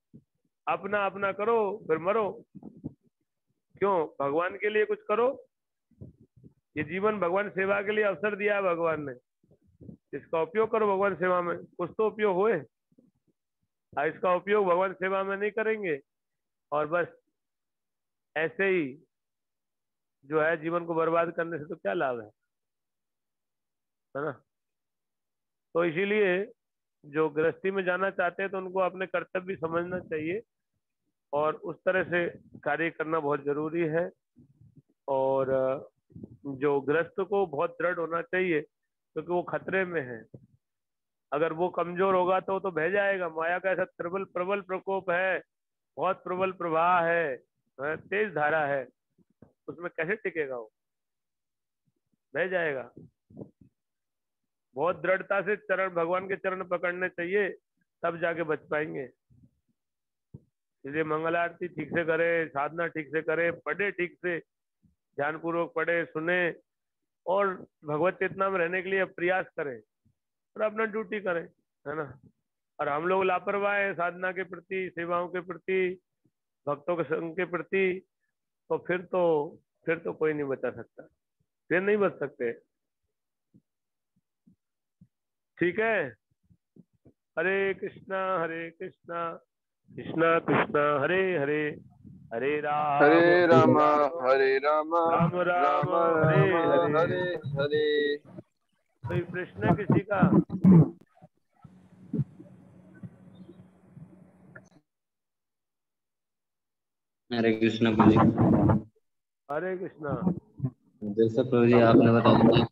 Speaker 1: अपना अपना करो फिर मरो। क्यों, भगवान के लिए कुछ करो। ये जीवन भगवान सेवा के लिए अवसर दिया है भगवान ने, इसका उपयोग करो भगवान सेवा में, कुछ तो उपयोग होए। इसका उपयोग भगवान सेवा में नहीं करेंगे और बस ऐसे ही जो है जीवन को बर्बाद करने से तो क्या लाभ है ना। तो इसीलिए जो गृहस्थी में जाना चाहते हैं तो उनको अपने कर्तव्य समझना चाहिए, और उस तरह से कार्य करना बहुत जरूरी है। और जो गृहस्थ को बहुत दृढ़ होना चाहिए क्योंकि वो खतरे में है। अगर वो कमजोर होगा तो बह जाएगा। माया का ऐसा प्रबल प्रबल प्रकोप है, बहुत प्रबल प्रवाह है, तेज धारा है, उसमें कैसे टिकेगा वो? बह जाएगा। बहुत दृढ़ता से चरण, भगवान के चरण पकड़ने चाहिए, तब जाके बच पाएंगे। इसलिए मंगल आरती ठीक से करे, साधना ठीक से करे, पढ़े ठीक से, ध्यान पूर्वक पढ़े, सुने और भगवत चेतना में रहने के लिए प्रयास करें और अपना ड्यूटी करें, है ना। और हम लोग लापरवाह हैं साधना के प्रति, सेवाओं के प्रति, भक्तों के संग के प्रति, तो फिर तो कोई नहीं बचा सकता, फिर नहीं बच सकते। ठीक है। हरे कृष्णा कृष्णा कृष्णा हरे हरे, हरे राम
Speaker 7: राम हरे राम
Speaker 1: राम राम
Speaker 7: राम
Speaker 1: हरे
Speaker 7: राम
Speaker 1: हरे।
Speaker 7: हरे हरे।
Speaker 1: कोई प्रश्न है किसी का?
Speaker 8: हरे कृष्ण प्रभु जी।
Speaker 1: हरे कृष्णा।
Speaker 8: जैसे प्रभु जी आपने बताया कि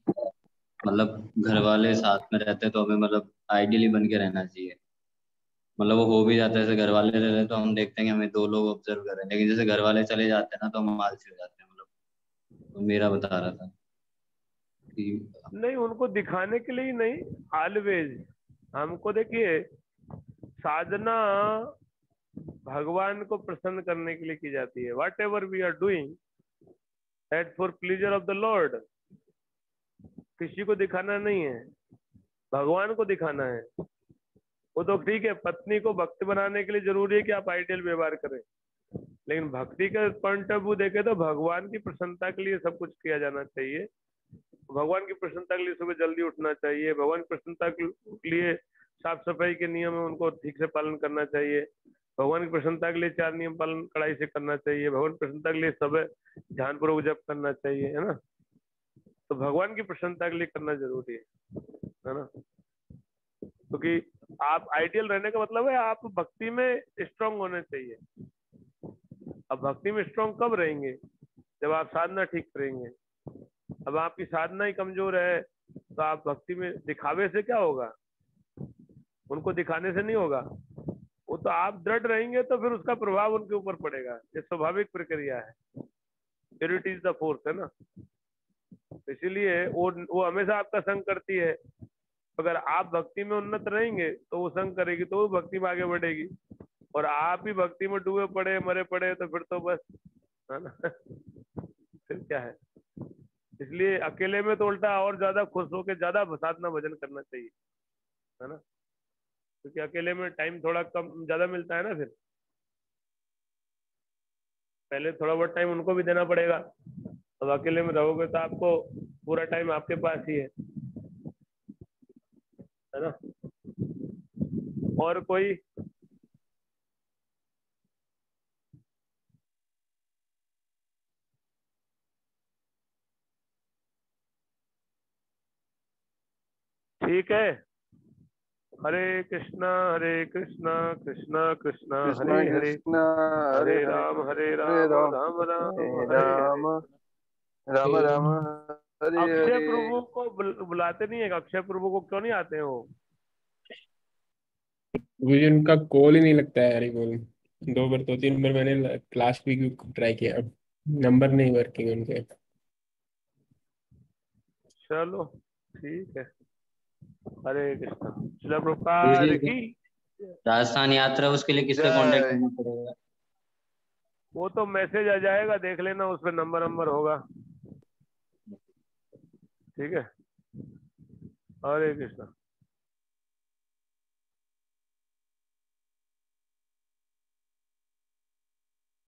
Speaker 8: मतलब घर वाले साथ में रहते तो हमें मतलब आइडियली बन के रहना चाहिए। मतलब वो हो भी जाता है, जैसे घर वाले रह रहे तो हम देखते हैं कि हमें 2 लोग ऑब्जर्व कर रहे हैं, लेकिन जैसे घर वाले चले जाते हैं ना तो हम आलसी हो जाते हैं। मतलब तो मेरा बता रहा था कि
Speaker 1: नहीं, उनको दिखाने के लिए ही नहीं, ऑलवेज हमको देखिए, साधना भगवान को प्रसन्न करने के लिए की जाती है। Whatever we are doing that for pleasure of the Lord. किसी को दिखाना नहीं है, भगवान को दिखाना है। वो तो ठीक है, पत्नी को भक्त बनाने के लिए जरूरी है कि आप आइडियल व्यवहार करें, लेकिन भक्ति के पॉइंट ऑफ व्यू देखे तो भगवान की प्रसन्नता के लिए सब कुछ किया जाना चाहिए। भगवान की प्रसन्नता के लिए सुबह जल्दी उठना चाहिए, भगवान की प्रसन्नता के लिए साफ सफाई के नियम है उनको ठीक से पालन करना चाहिए, भगवान की प्रसन्नता के लिए 4 नियम पालन कड़ाई से करना चाहिए, भगवान की प्रसन्नता के लिए सब ध्यान पूर्वक जप करना चाहिए, है ना। तो भगवान की प्रसन्नता के लिए करना जरूरी है ना। क्योंकि आप आइडियल रहने का मतलब है आप भक्ति में स्ट्रांग होने चाहिए। अब भक्ति में स्ट्रांग कब रहेंगे? जब आप साधना ठीक करेंगे। अब आपकी साधना ही कमजोर है तो आप भक्ति में दिखावे से क्या होगा? उनको दिखाने से नहीं होगा। वो तो आप दृढ़ रहेंगे तो फिर उसका प्रभाव उनके ऊपर पड़ेगा। ये स्वाभाविक प्रक्रिया है, प्योरिटी इज द फोर्स, है ना। इसीलिए वो हमेशा आपका संग करती है। अगर आप भक्ति में उन्नत रहेंगे तो वो संग करेगी, तो वो भक्ति में आगे बढ़ेगी। और आप ही भक्ति में डूबे पड़े, मरे पड़े, तो फिर तो बस, है ना। फिर क्या है? इसलिए अकेले में तो उल्टा और ज्यादा खुश होकर ज्यादा साधना भजन करना चाहिए, है ना। क्योंकि अकेले में टाइम थोड़ा कम ज्यादा मिलता है ना। फिर पहले थोड़ा बहुत टाइम उनको भी देना पड़ेगा। अब अकेले में रहोगे तो आपको पूरा टाइम आपके पास ही है ना। और कोई? ठीक है। हरे कृष्णा कृष्णा कृष्णा
Speaker 7: कृष्ण
Speaker 1: हरे हरे,
Speaker 7: कृष्ण
Speaker 1: हरे
Speaker 7: हरे
Speaker 1: राम
Speaker 7: हरे
Speaker 1: राम
Speaker 7: राम
Speaker 1: राम
Speaker 7: हरे
Speaker 1: हरे हरे।
Speaker 7: राम राम राम हरे
Speaker 1: अक्षय
Speaker 7: हरे।
Speaker 1: प्रभु को बुलाते नहीं है? अक्षय प्रभु को क्यों नहीं आते हैं वो?
Speaker 3: मुझे उनका कॉल ही नहीं लगता है यार, कॉल 2 बार 2-3 बार मैंने लास्ट वीक ट्राई किया, अब नंबर नहीं वर्किंग उनके।
Speaker 1: चलो ठीक है। हरे कृष्णा। श्रील
Speaker 8: प्रभु
Speaker 1: प्रभुपाद
Speaker 8: जी
Speaker 1: की।
Speaker 8: राजस्थान यात्रा, उसके लिए किससे कांटेक्ट
Speaker 7: जय।
Speaker 8: करना पड़ेगा?
Speaker 1: वो तो मैसेज आ जाएगा, देख लेना, उस पर नंबर होगा। ठीक है। हरे कृष्णा।